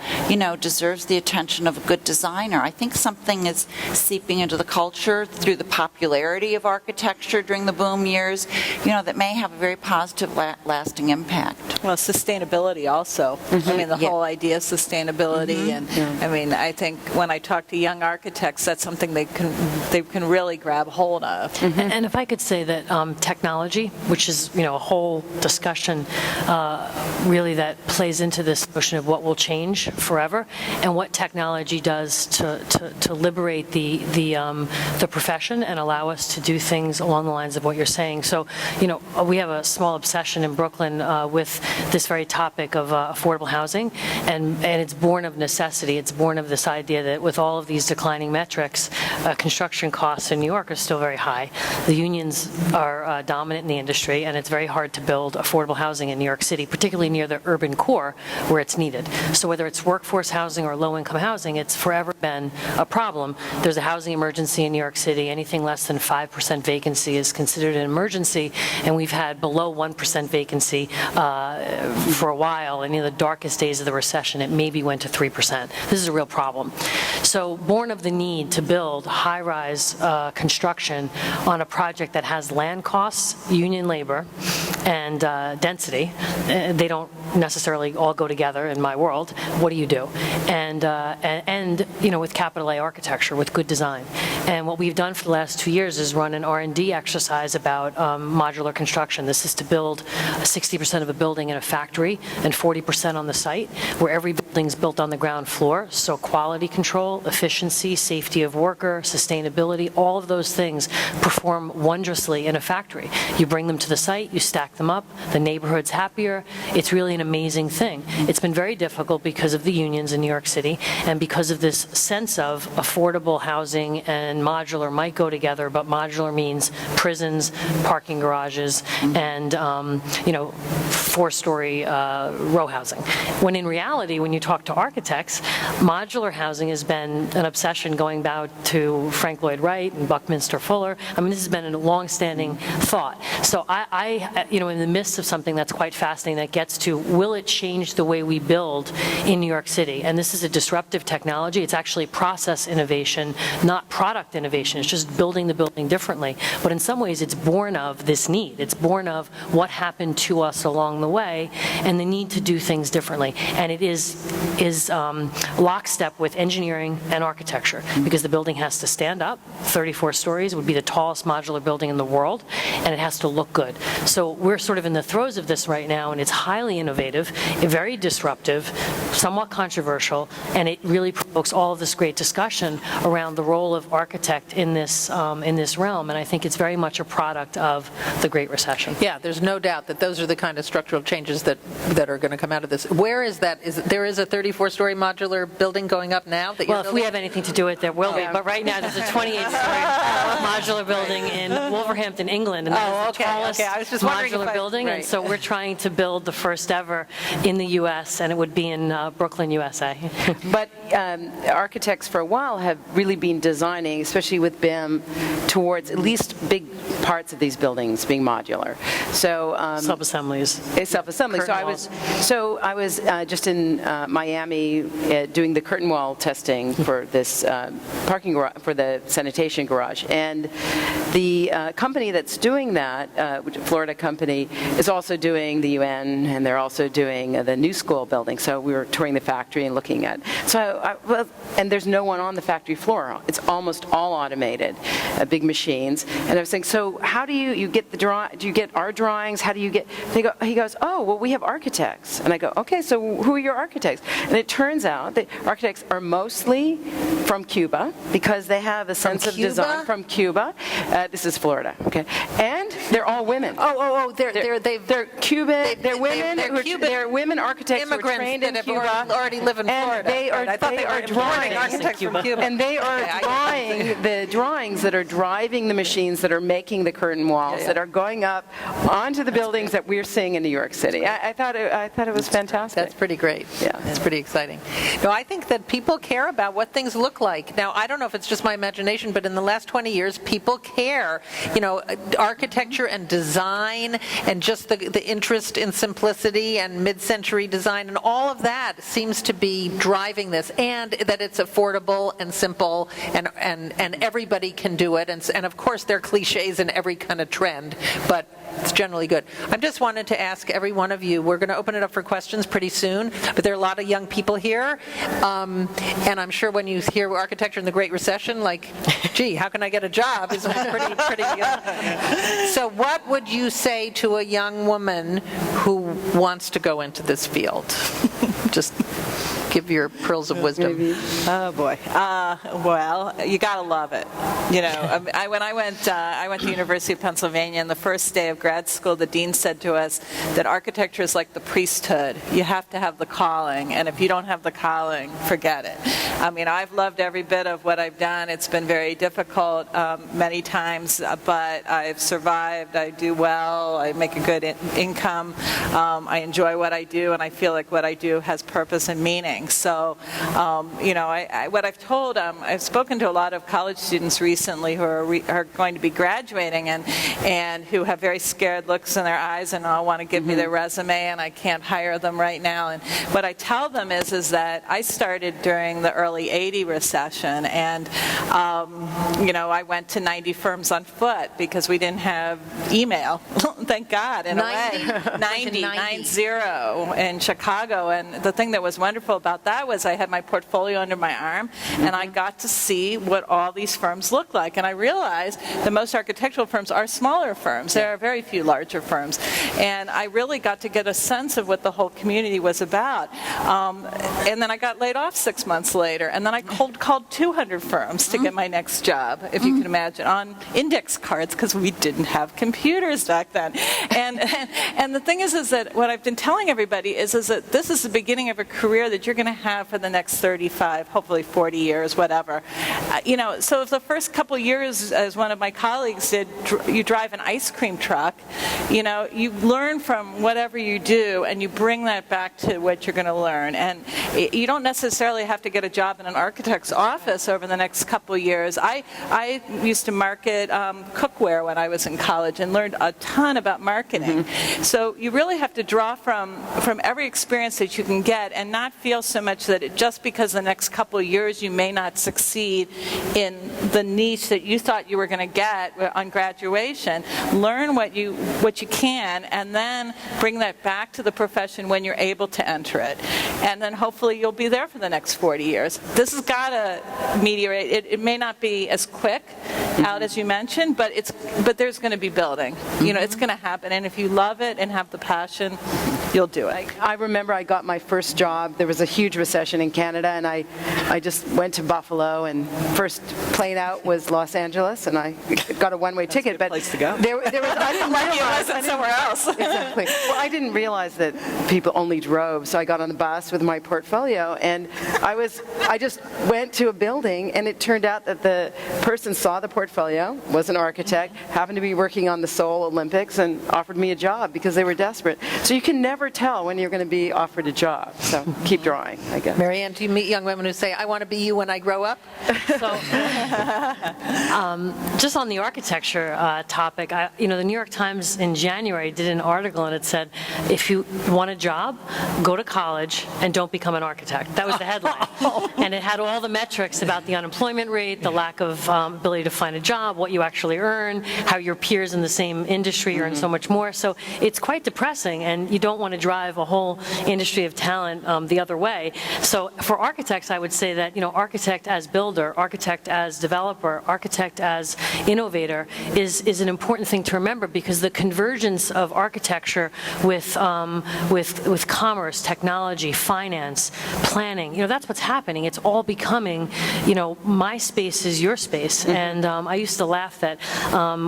deserves the attention of a good designer. I think something is seeping into the culture through the popularity of architecture during the boom years, that may have a very positive lasting impact. Well, sustainability also. I mean, the whole idea of sustainability, and I mean, I think when I talk to young architects, that's something they can really grab hold of. And if I could say that technology, which is a whole discussion, really that plays into this notion of what will change forever, and what technology does to liberate the profession and allow us to do things along the lines of what you're saying. So, we have a small obsession in Brooklyn with this very topic of affordable housing, and it's born of necessity. It's born of this idea that with all of these declining metrics, construction costs in New York are still very high. The unions are dominant in the industry, and it's very hard to build affordable housing in New York City, particularly near the urban core where it's needed. So whether it's workforce housing or low-income housing, it's forever been a problem. There's a housing emergency in New York City. Anything less than 5% vacancy is considered an emergency, and we've had below 1% vacancy for a while, and in the darkest days of the recession, it maybe went to 3%. This is a real problem. So born of the need to build high-rise construction on a project that has land costs, union labor, and density, they don't necessarily all go together in my world. What do you do? And with capital A architecture, with good design. And what we've done for the last 2 years is run an R&D exercise about modular construction. This is to build 60% of a building in a factory and 40% on the site, where every building's built on the ground floor. So quality control, efficiency, safety of worker, sustainability, all of those things perform wondrously in a factory. You bring them to the site, you stack them up, the neighborhood's happier. It's really an amazing thing. It's been very difficult because of the unions in New York City, and because of this sense of affordable housing and modular might go together, but modular means prisons, parking garages, and four-story row housing. When in reality, when you talk to architects, modular housing has been an obsession going back to Frank Lloyd Wright and Buckminster Fuller. I mean, this has been a long-standing thought. So I in the midst of something that's quite fascinating that gets to, will it change the way we build in New York City? And this is a disruptive technology. It's actually process innovation, not product innovation. It's just building the building differently. But in some ways, it's born of this need. It's born of what happened to us along the way and the need to do things differently. And it is lockstep with engineering and architecture, because the building has to stand up. 34 stories would be the tallest modular building in the world, and it has to look good. So we're sort of in the throes of this right now, and it's highly innovative, very disruptive, somewhat controversial, and it really provokes all of this great discussion around the role of architect in this realm. And I think it's very much a product of the Great Recession. Yeah, there's no doubt that those are the kind of structural changes that are going to come out of this. Where is that? There is a 34-story modular building going up now that you're Well, if we have anything to do with it, there will be. But right now, there's a 28-story modular building in Wolverhampton, England, and that's the tallest I was just modular building. Right. And so we're trying to build the first ever in the U.S., and it would be in Brooklyn, USA. But architects for a while have really been designing, especially with BIM, towards at least big parts of these buildings being modular. So Sub-assemblies. Self-assembly. So I was just in Miami doing the curtain wall testing for this parking garage, for the sanitation garage, and the company that's doing that, Florida company, company is also doing the UN, and they're also doing the new school building. So we were touring the factory and looking at. And there's no one on the factory floor. It's almost all automated, big machines. And I was saying, so how do you get the do you get our drawings? How do you get? He goes, oh, well, we have architects. And I go, okay, so who are your architects? And it turns out that architects are mostly from Cuba because they have a sense of design from Cuba. This is Florida, okay, and they're all women. They're Cuban. They're women. They're women architects who are trained in Cuba. Already live in Florida. They are drawing architects from Cuba. And they are drawing the drawings that are driving the machines that are making the curtain walls that are going up onto the buildings that we're seeing in New York City. I thought it was fantastic. That's pretty great. Yeah. It's pretty exciting. No, I think that people care about what things look like. Now, I don't know if it's just my imagination, but in the last 20 years, people care. You know, architecture and design and just the interest in simplicity and mid-century design and all of that seems to be driving this, and that it's affordable and simple and everybody can do it. And of course, there are cliches in every kind of trend, but it's generally good. I just wanted to ask every one of you, we're going to open it up for questions pretty soon, but there are a lot of young people here, and I'm sure when you hear architecture in the Great Recession, like, gee, how can I get a job? Is pretty So what would you say to a young woman who wants to go into this field? Just give your pearls of wisdom. Maybe. Oh boy. Well, you gotta love it. You know, when I went to the University of Pennsylvania, and the first day of grad school, the dean said to us that architecture is like the priesthood. You have to have the calling, and if you don't have the calling, forget it. I mean, I've loved every bit of what I've done. It's been very difficult many times, but I've survived. I do well. I make a good income. I enjoy what I do, and I feel like what I do has purpose and meaning. So, you know, what I've told, I've spoken to a lot of college students recently who are going to be graduating and who have very scared looks in their eyes and all want to give me their resume, and I can't hire them right now. And what I tell them is that I started during the early '80 recession, and you know, I went to 90 firms on foot because we didn't have email. Thank God, in 90? A way. 90 in Chicago. And the thing that was wonderful about that was I had my portfolio under my arm, and I got to see what all these firms look like. And I realized that most architectural firms are smaller firms. There are very few larger firms. And I really got to get a sense of what the whole community was about. And then I got laid off 6 months later. And then I cold called 200 firms to get my next job, if you can imagine, on index cards, because we didn't have computers back then. And the thing is that what I've been telling everybody is that this is the beginning of a career that you're going to have for the next 35, hopefully 40 years, whatever. You know, so if the first couple years, as one of my colleagues did, you drive an ice cream truck, you know, you learn from whatever you do, and you bring that back to what you're going to learn. And you don't necessarily have to get a job in an architect's office over the next couple years. I used to market cookware when I was in college and learned a ton about marketing. So you really have to draw from every experience that you can get and not feel so much that just because the next couple of years you may not succeed in the niche that you thought you were going to get on graduation. Learn what you can, and then bring that back to the profession when you're able to enter it. And then hopefully you'll be there for the next 40 years. This has got to meteorate. It may not be as quick out as you mentioned, but there's going to be building. You know, it's going to happen. And if you love it and have the passion, you'll do it. I remember I got my first job. There was a huge recession in Canada, and I just went to Buffalo, and first plane out was Los Angeles, and I got a one-way ticket. But place to go. There was, I didn't realize it somewhere else. Exactly. Well, I didn't realize that people only drove, so I got on the bus with my portfolio, and I just went to a building, and it turned out that the person saw the portfolio, was an architect, happened to be working on the Seoul Olympics, and offered me a job because they were desperate. So you can never tell when you're going to be offered a job. So keep drawing, I guess. MaryAnne, do you meet young women who say, I want to be you when I grow up? So, just on the architecture topic, the New York Times in January did an article, and it said, if you want a job, go to college and don't become an architect. That was the headline. And it had all the metrics about the unemployment rate, the lack of ability to find a job, what you actually earn, how your peers in the same industry or earn so much more. So it's quite depressing, and you don't want to drive a whole industry of talent the other way. So for architects, I would say that, architect as builder, architect as developer, architect as innovator is an important thing to remember, because the convergence of architecture with commerce, technology, finance, planning, that's what's happening. It's all becoming, my space is your space. And I used to laugh that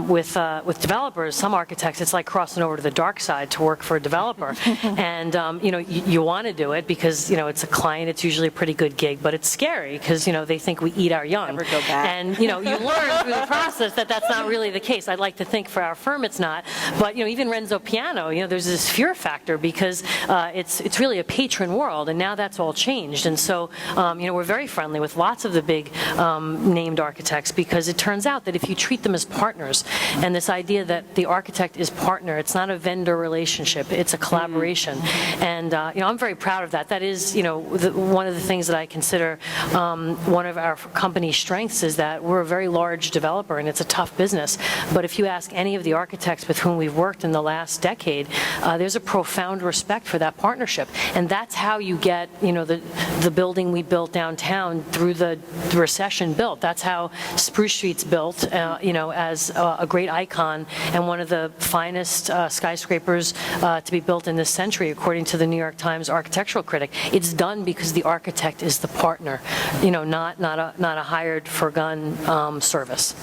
with developers, some architects, it's like crossing over to the dark side to work for a developer. And, you want to do it because, it's a client, it's usually a pretty good gig, but it's scary because, they think we eat our young. Never go back. And, you learn through the process that that's not really the case. I'd like to think for our firm it's not. But, even Renzo Piano, there's this fear factor because it's really a patron world, and now that's all changed. And so, we're very friendly with lots of the big named architects, because it turns out that if you treat them as partners, and this idea that the architect is partner, it's not a vendor relationship, it's a collaboration. And, I'm very proud of that. That is, one of the things that I consider one of our company's strengths is that we're a very large developer, and it's a tough business. But if you ask any of the architects with whom we've worked in the last decade, there's a profound respect for that partnership. And that's how you get, the building we built downtown through the Recession built. That's how Spruce Street's built, as a great icon and one of the finest skyscrapers to be built in this century, according to the New York Times architectural critic. It's done because the architect is the partner, not a hired for-gun service.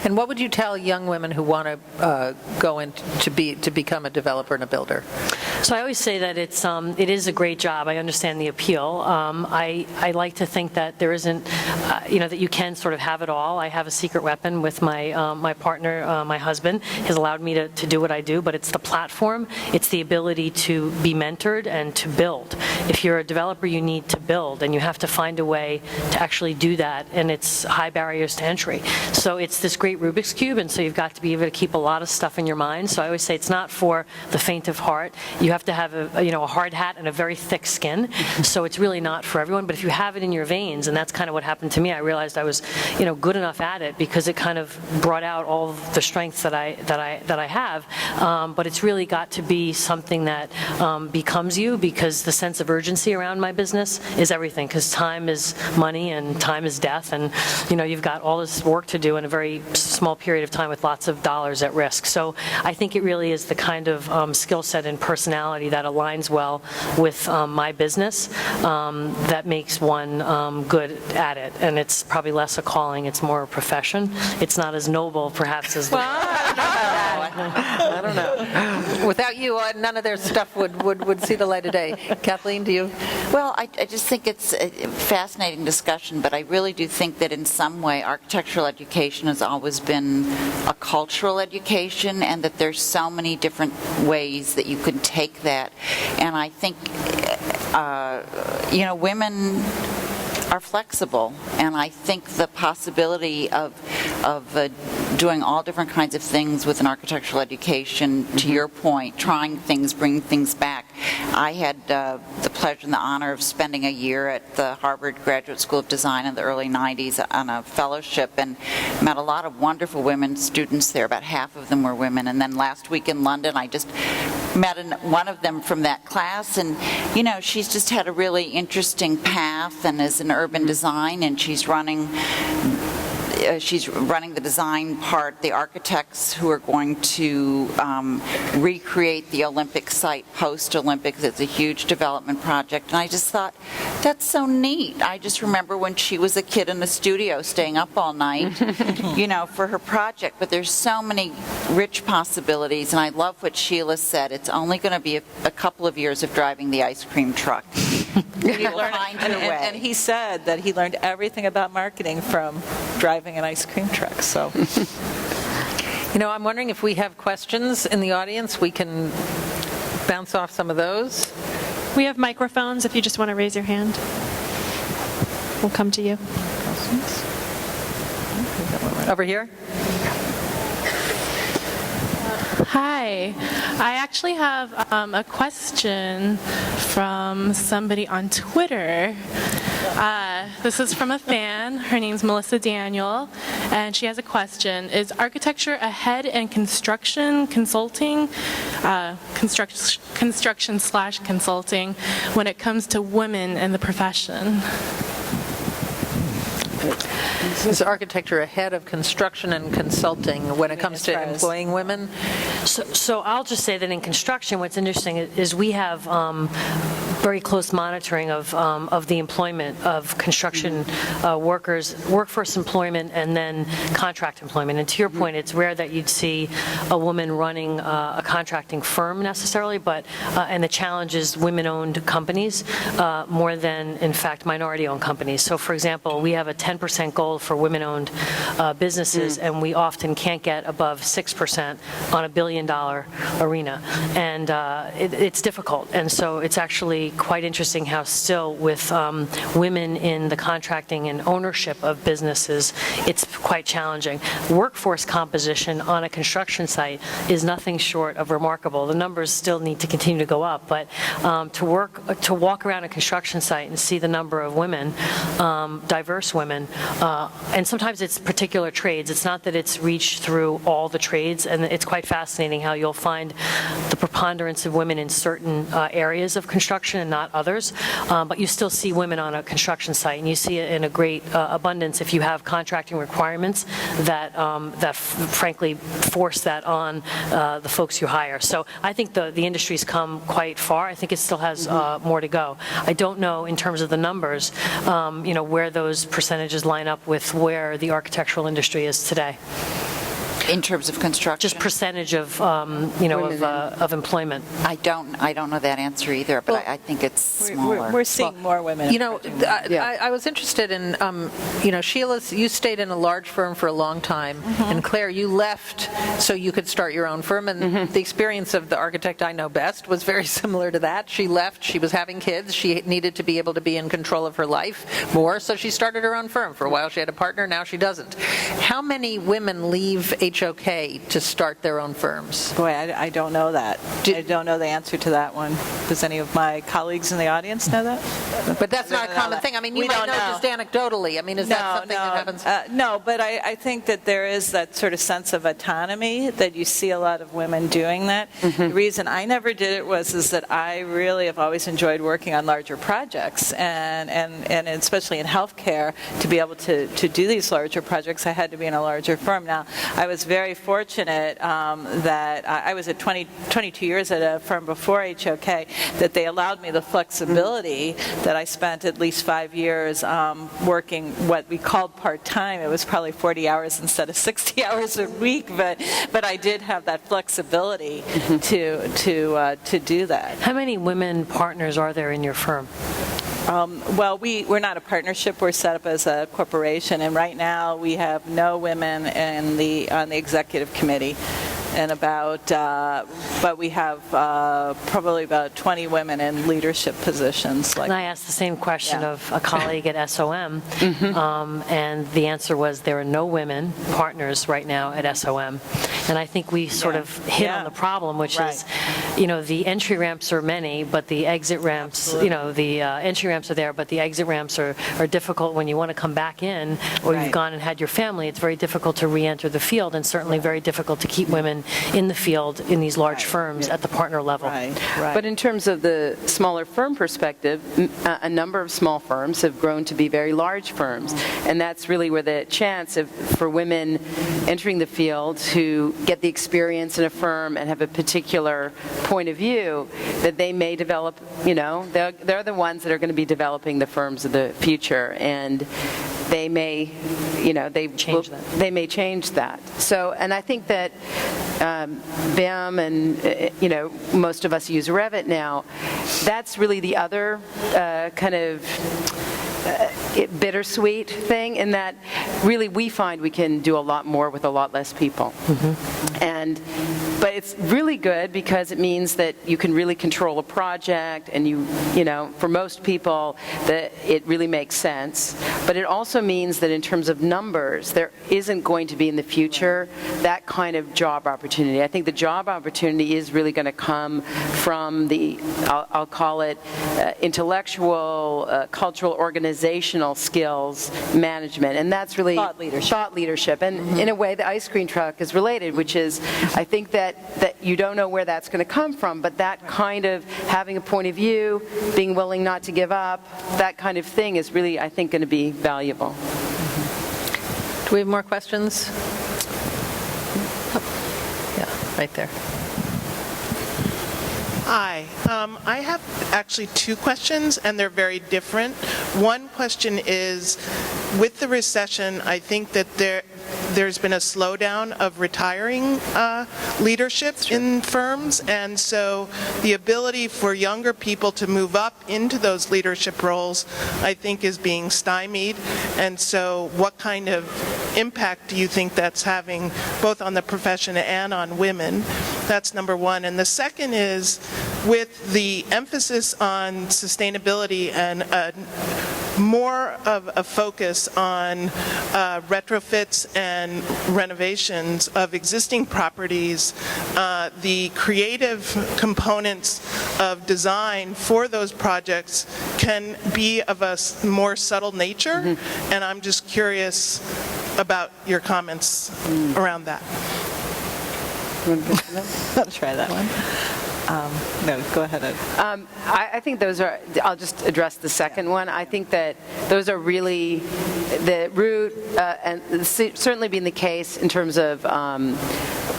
And what would you tell young women who want to go in to become a developer and a builder? So I always say that it is a great job. I understand the appeal. I like to think that there isn't, that you can sort of have it all. I have a secret weapon with my partner, my husband, has allowed me to do what I do, but it's the platform. It's the ability to be mentored and to build. If you're a developer, you need to build, and you have to find a way to actually do that, and it's high barriers to entry. So it's this great Rubik's Cube, and so you've got to be able to keep a lot of stuff in your mind. So I always say it's not for the faint of heart. You have to have a hard hat and a very thick skin. So it's really not for everyone. But if you have it in your veins, and that's kind of what happened to me, I realized I was, good enough at it because it kind of brought out all of the strengths that I have. But it's really got to be something that becomes you, because the sense of urgency around my business is everything. Because time is money and time is death, and you've got all this work to do in a very small period of time with lots of dollars at risk. So I think it really is the kind of skill set and personality that aligns well with my business that makes one good at it. And it's probably less a calling, it's more a profession. It's not as noble, perhaps, as the... I don't know. Without you, none of their stuff would see the light of day. Kathleen, do you? Well, I just think it's a fascinating discussion, but I really do think that in some way architectural education has always been a cultural education, and that there's so many different ways that you could take that. And I think, women are flexible, and I think the possibility of doing all different kinds of things with an architectural education, to your point, trying things, bringing things back. I had the pleasure and the honor of spending a year at the Harvard Graduate School of Design in the early 90s on a fellowship, and met a lot of wonderful women students there. About half of them were women. And then last week in London, I just met one of them from that class, and she's just had a really interesting path and is in urban design, and she's running the design part, the architects who are going to recreate the Olympic site post-Olympics. It's a huge development project, and I just thought, that's so neat. I just remember when she was a kid in the studio staying up all night, for her project. But there's so many rich possibilities, and I love what Sheila said. It's only going to be a couple of years of driving the ice cream truck. And he said that he learned everything about marketing from driving an ice cream truck. So, I'm wondering if we have questions in the audience. We can bounce off some of those. We have microphones if you just want to raise your hand. We'll come to you. Over here. Hi. I actually have a question from somebody on Twitter. This is from a fan. Her name's Melissa Daniel, and she has a question. Is architecture ahead in construction consulting, construction/consulting when it comes to women in the profession? Is architecture ahead of construction and consulting when it comes to employing women? So I'll just say that in construction, what's interesting is we have very close monitoring of the employment of construction workers, workforce employment, and then contract employment. And to your point, it's rare that you'd see a woman running a contracting firm necessarily, but and the challenge is women-owned companies more than, in fact, minority-owned companies. So, for example, we have a 10% goal for women-owned businesses, and we often can't get above 6% on a billion-dollar arena. And it's difficult. And so it's actually quite interesting how still with women in the contracting and ownership of businesses, it's quite challenging. Workforce composition on a construction site is nothing short of remarkable. The numbers still need to continue to go up, but to walk around a construction site and see the number of women, diverse women, and sometimes it's particular trades. It's not that it's reached through all the trades, and it's quite fascinating how you'll find the preponderance of women in certain areas of construction and not others, but you still see women on a construction site, and you see it in a great abundance if you have contracting requirements that frankly force that on the folks you hire. So I think the industry's come quite far. I think it still has more to go. I don't know in terms of the numbers, where those percentages line up with where the architectural industry is today. In terms of construction? Just percentage of, of employment. I don't know that answer either, but I think it's smaller. We're seeing more women. I was interested in, Sheila, you stayed in a large firm for a long time, and Claire, you left so you could start your own firm, and the experience of the architect I know best was very similar to that. She left, she was having kids, she needed to be able to be in control of her life more, so she started her own firm. For a while she had a partner, now she doesn't. How many women leave HOK to start their own firms? Boy, I don't know that. I don't know the answer to that one. Does any of my colleagues in the audience know that? But that's not a common thing. I mean, you might know just anecdotally. I mean, is that something that happens? No, but I think that there is that sort of sense of autonomy that you see a lot of women doing that. The reason I never did it is that I really have always enjoyed working on larger projects, and especially in healthcare, to be able to do these larger projects, I had to be in a larger firm. Now, I was very fortunate that I was at 22 years at a firm before HOK, that they allowed me the flexibility that I spent at least 5 years working what we called part-time. It was probably 40 hours instead of 60 hours a week, but I did have that flexibility to do that. How many women partners are there in your firm? Well, we're not a partnership. We're set up as a corporation, and right now we have no women on the executive committee. And but we have probably about 20 women in leadership positions. And I asked the same question of a colleague at SOM, and the answer was there are no women partners right now at SOM. And I think we sort of hit on the problem, which is, the entry ramps are many, but the exit ramps, the entry ramps are there, but the exit ramps are difficult when you want to come back in, or you've gone and had your family. It's very difficult to re-enter the field, and certainly very difficult to keep women in the field in these large firms at the partner level. But in terms of the smaller firm perspective, a number of small firms have grown to be very large firms, and that's really where the chance for women entering the field who get the experience in a firm and have a particular point of view that they may develop, they're the ones that are going to be developing the firms of the future, and they may, they may change that. So, and I think that BIM and, most of us use Revit now. That's really the other kind of bittersweet thing in that really we find we can do a lot more with a lot less people. But it's really good because it means that you can really control a project, and you know, for most people that it really makes sense. But it also means that in terms of numbers, there isn't going to be in the future that kind of job opportunity. I think the job opportunity is really going to come from the, I'll call it intellectual, cultural, organizational skills management, and that's really thought leadership. And in a way, the ice cream truck is related, which is, I think that you don't know where that's going to come from, but that kind of having a point of view, being willing not to give up, that kind of thing is really, I think, going to be valuable. Do we have more questions? Yeah, right there. Hi. I have actually two questions, and they're very different. One question is, with the recession, I think that there's been a slowdown of retiring leadership in firms, and so the ability for younger people to move up into those leadership roles, I think, is being stymied. And so what kind of impact do you think that's having both on the profession and on women? That's number one. And the second is, with the emphasis on sustainability and more of a focus on retrofits and renovations of existing properties, the creative components of design for those projects can be of a more subtle nature, and I'm just curious about your comments around that. I'll try that one. No, go ahead. I think those are, I'll just address the second one. I think that those are really the root, and certainly been the case in terms of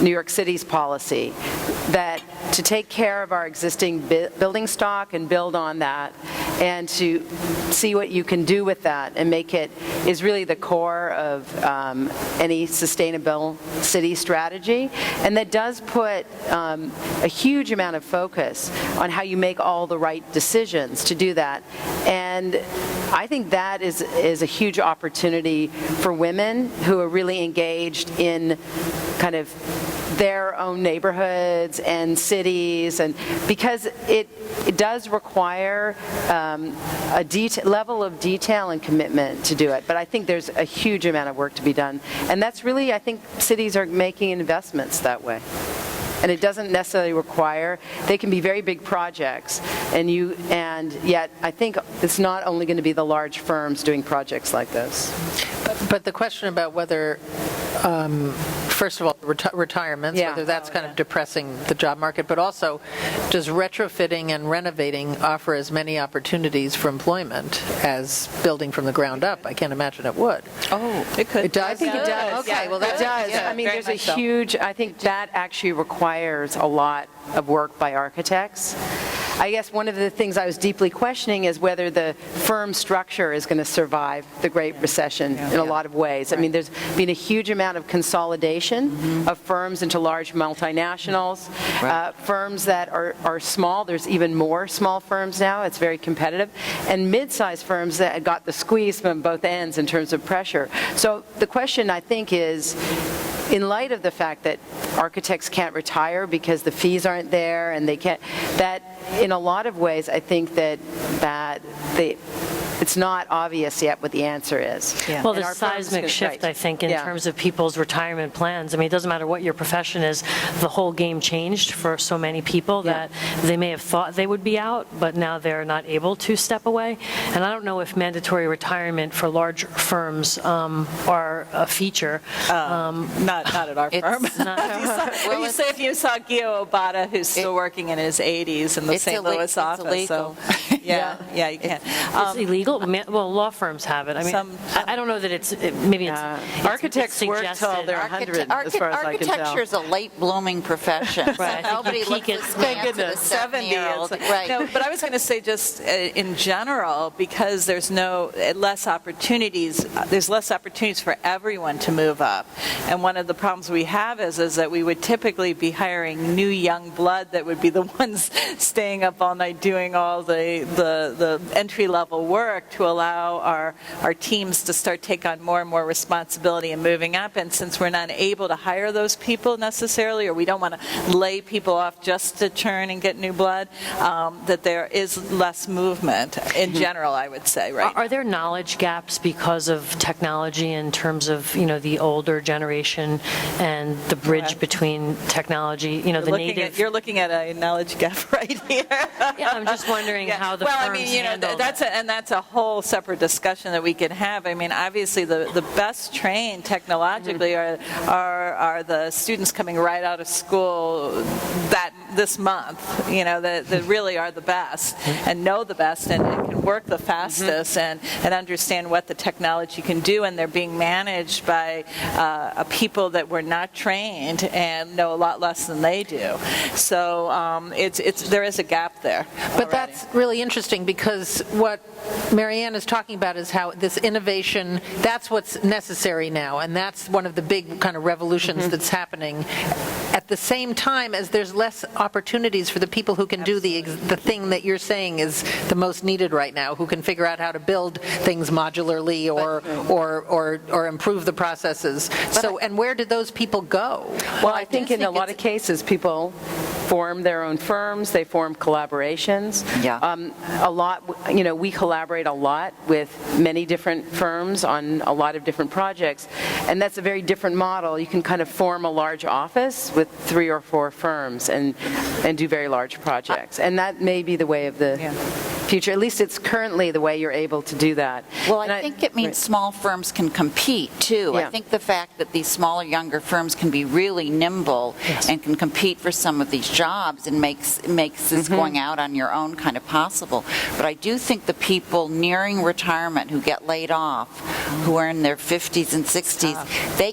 New York City's policy, that to take care of our existing building stock and build on that, and to see what you can do with that and make it, is really the core of any sustainable city strategy. And that does put a huge amount of focus on how you make all the right decisions to do that. And I think that is a huge opportunity for women who are really engaged in kind of their own neighborhoods and cities, and because it does require a level of detail and commitment to do it. But I think there's a huge amount of work to be done, and that's really, I think cities are making investments that way. And it doesn't necessarily require, they can be very big projects, and yet I think it's not only going to be the large firms doing projects like this. But the question about whether, first of all, retirements, whether that's kind of depressing the job market, but also, does retrofitting and renovating offer as many opportunities for employment as building from the ground up? I can't imagine it would. Oh, it could. It does? I think it does. Okay, well, that does. Yeah, I mean, very there's a much so. huge, I think that actually requires a lot of work by architects. I guess one of the things I was deeply questioning is whether the firm structure is going to survive the Great Recession in a lot of ways. I mean, there's been a huge amount of consolidation of firms into large multinationals. Firms that are small, there's even more small firms now. It's very competitive. And mid-sized firms that got the squeeze from both ends in terms of pressure. So the question, I think, is, in light of the fact that architects can't retire because the fees aren't there, and they can't, that in a lot of ways, I think that it's not obvious yet what the answer is. Yeah. Well, And the our firms seismic can- shift, right. I think, in Yeah. terms of people's retirement plans. I mean, it doesn't matter what your profession is, the whole game changed for so many people that they may have thought they would be out, but now they're not able to step away. And I don't know if mandatory retirement for large firms are a feature. Not at our firm. If you saw Gio Obata, who's still working in his 80s in the St. Louis office. illegal. So, yeah, you can. It's illegal? Well, law firms have it. I mean, I don't know that maybe it's Architects work till suggested. they're 100, as far as I can tell. Architecture is a late-blooming profession. Right, I think Nobody you looks peak at, listening Thank to the goodness, 70-year-old. 70. Right. No, but I was going to say just in general, because there's less opportunities for everyone to move up. And one of the problems we have is that we would typically be hiring new young blood that would be the ones staying up all night doing all the the entry-level work to allow our teams to start take on more and more responsibility and moving up. And since we're not able to hire those people necessarily, or we don't want to lay people off just to churn and get new blood, that there is less movement in general, I would say, right? Are there knowledge gaps because of technology in terms of, the older generation and the bridge between technology, the native? You're looking at a knowledge gap right here. Yeah, I'm just wondering how the firms handle that's a whole separate discussion that we can have. I mean, obviously, the best trained technologically are the students coming right out of school this month, that really are the best and know the best and can work the fastest and understand what the technology can do, and they're being managed by people that were not trained and know a lot less than they do. So there is a gap there. But already. that's really interesting, because what MaryAnne is talking about is how this innovation, that's what's necessary now, and that's one of the big kind of revolutions that's happening at the same time as there's less opportunities for the people who can do the thing that you're saying is the most needed right now, who can figure out how to build things modularly or improve the processes. And where did those people go? Well, I think in a lot of cases, people form their own firms, they form collaborations. Yeah. A lot, we collaborate a lot with many different firms on a lot of different projects, and that's a very different model. You can kind of form a large office with 3 or 4 firms and do very large projects, and that may be the way of the future. At least it's currently the way you're able to do that. Well, I think it means small firms can compete, too. Yeah. I think the fact that these smaller, younger firms can be really nimble and can compete for some of these jobs and makes this going out on your own kind of possible. But I do think the people nearing retirement who get laid off, who are in their 50s and 60s, they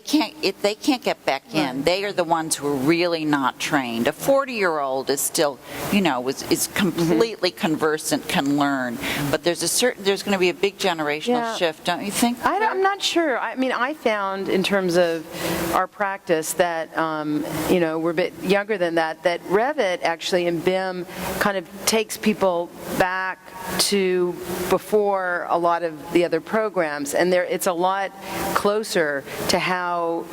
can't get back in. They are the ones who are really not trained. A 40-year-old is still, is completely conversant, can learn. But there's going to be a big generational shift, don't you think? I'm not sure. I mean, I found in terms of our practice that, we're a bit younger than that Revit actually in BIM kind of takes people back to before a lot of the other programs, and it's a lot closer to how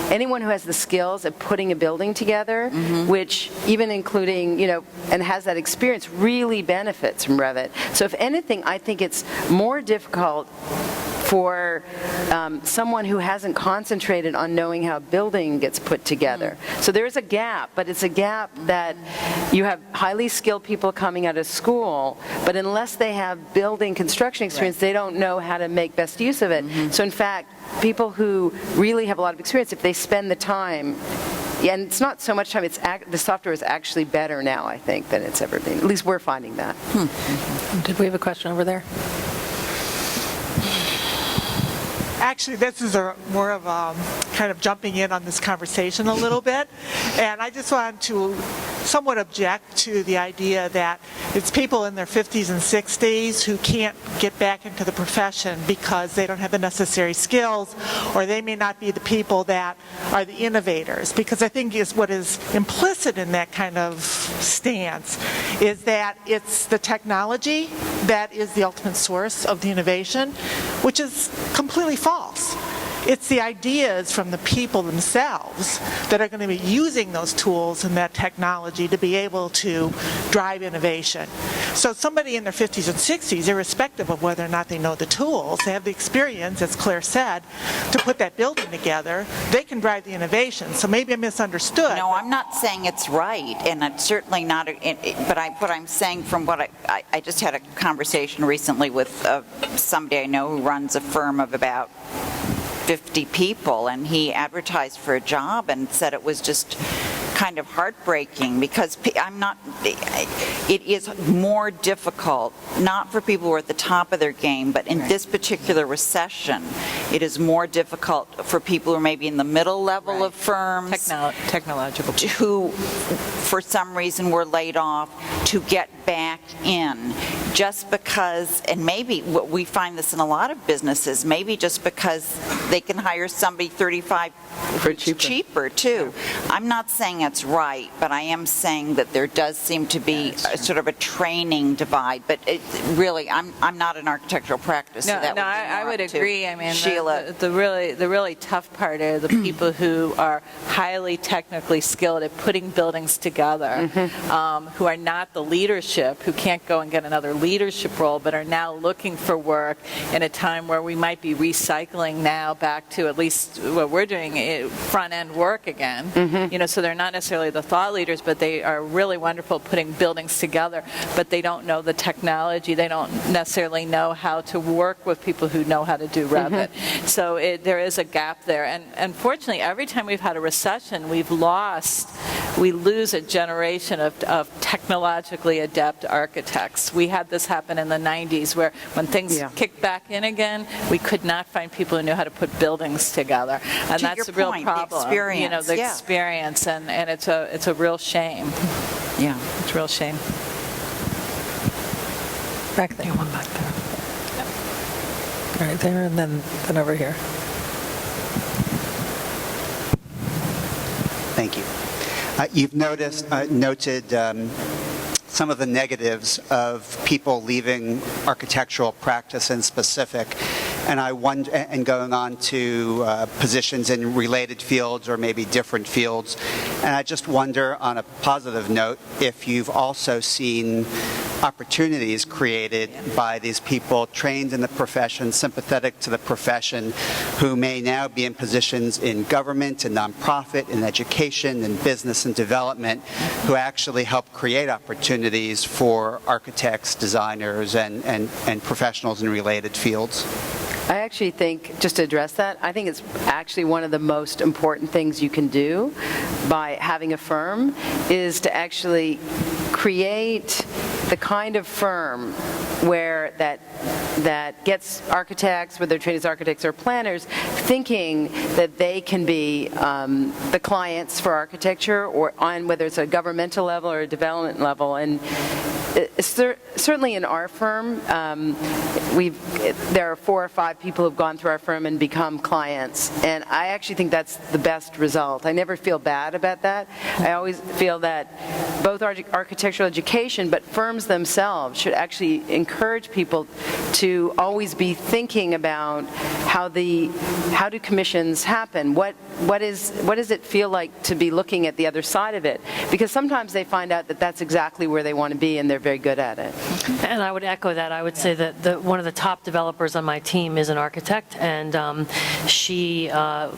anyone who has the skills of putting a building together, which even including, and has that experience, really benefits from Revit. So if anything, I think it's more difficult for someone who hasn't concentrated on knowing how a building gets put together. So there is a gap, but it's a gap that you have highly skilled people coming out of school, but unless they have building construction experience, they don't know how to make best use of it. So in fact, people who really have a lot of experience, if they spend the time, and it's not so much time, the software is actually better now, I think, than it's ever been. At least we're finding that. Did we have a question over there? Actually, this is more of kind of jumping in on this conversation a little bit, and I just wanted to somewhat object to the idea that it's people in their 50s and 60s who can't get back into the profession because they don't have the necessary skills, or they may not be the people that are the innovators. Because I think what is implicit in that kind of stance is that it's the technology that is the ultimate source of the innovation, which is completely false. It's the ideas from the people themselves that are going to be using those tools and that technology to be able to drive innovation. So somebody in their 50s and 60s, irrespective of whether or not they know the tools, they have the experience, as Claire said, to put that building together, they can drive the innovation. So maybe I misunderstood. No, I'm not saying it's right, and it's certainly not, but I'm saying from what I just had a conversation recently with somebody I know who runs a firm of about 50 people, and he advertised for a job and said it was just kind of heartbreaking because it is more difficult, not for people who are at the top of their game, but in this particular recession, it is more difficult for people who are maybe in the middle level of firms, technological, who for some reason were laid off, to get back in. just because, and maybe we find this in a lot of businesses, maybe just because they can hire somebody 35 For cheaper. too. I'm not saying it's right, but I am saying that there does seem to be a sort of a training divide. But it, really, I'm not an architectural practice. So that I would agree. I mean, Sheila. the really tough part are the people who are highly technically skilled at putting buildings together, who are not the leadership, who can't go and get another leadership role, but are now looking for work in a time where we might be recycling now back to at least what we're doing, front-end work again. So they're not necessarily the thought leaders, but they are really wonderful at putting buildings together, but they don't know the technology. They don't necessarily know how to work with people who know how to do Revit. So there is a gap there. And unfortunately, every time we've had a recession, we lose a generation of technologically adept architects. We had this happen in the 90s where when things kicked back in again, we could not find people who knew how to put buildings together. And that's a real problem. The experience. The experience, and it's a real shame. Yeah. It's a real shame. Back there. One back there. Right there, and then over here. Thank you. You've noted some of the negatives of people leaving architectural practice in specific, and I wonder, and going on to positions in related fields or maybe different fields. And I just wonder, on a positive note, if you've also seen opportunities created by these people trained in the profession, sympathetic to the profession, who may now be in positions in government and nonprofit, in education, in business and development, who actually help create opportunities for architects, designers, and professionals in related fields. I actually think, just to address that, I think it's actually one of the most important things you can do by having a firm is to actually create the kind of firm where that gets architects, whether they're trained as architects or planners, thinking that they can be the clients for architecture, or on whether it's a governmental level or a development level. And certainly in our firm, there are 4 or 5 people who've gone through our firm and become clients, and I actually think that's the best result. I never feel bad about that. I always feel that both architectural education, but firms themselves should actually encourage people to always be thinking about how do commissions happen? What does it feel like to be looking at the other side of it? Because sometimes they find out that that's exactly where they want to be, and they're very good at it. And I would echo that. I would say that one of the top developers on my team is an architect, and she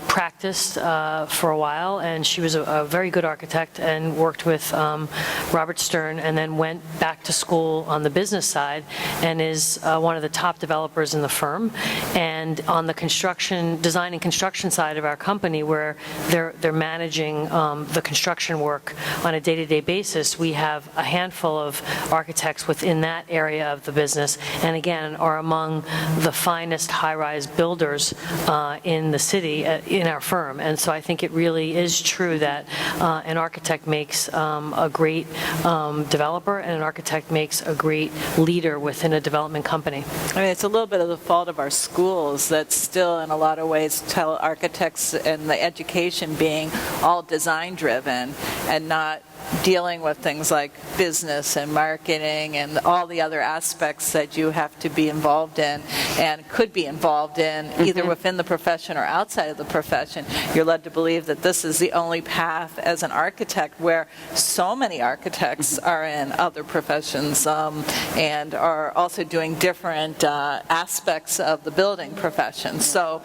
practiced for a while, and she was a very good architect and worked with Robert Stern, and then went back to school on the business side, and is one of the top developers in the firm. And on the design and construction side of our company, where they're managing the construction work on a day-to-day basis, we have a handful of architects within that area of the business, and again, are among the finest high-rise builders in the city in our firm. And so I think it really is true that an architect makes a great developer, and an architect makes a great leader within a development company. I mean, it's a little bit of the fault of our schools that still, in a lot of ways, tell architects and the education being all design-driven and not dealing with things like business and marketing and all the other aspects that you have to be involved in and could be involved in either within the profession or outside of the profession. You're led to believe that this is the only path as an architect, where so many architects are in other professions and are also doing different aspects of the building profession. So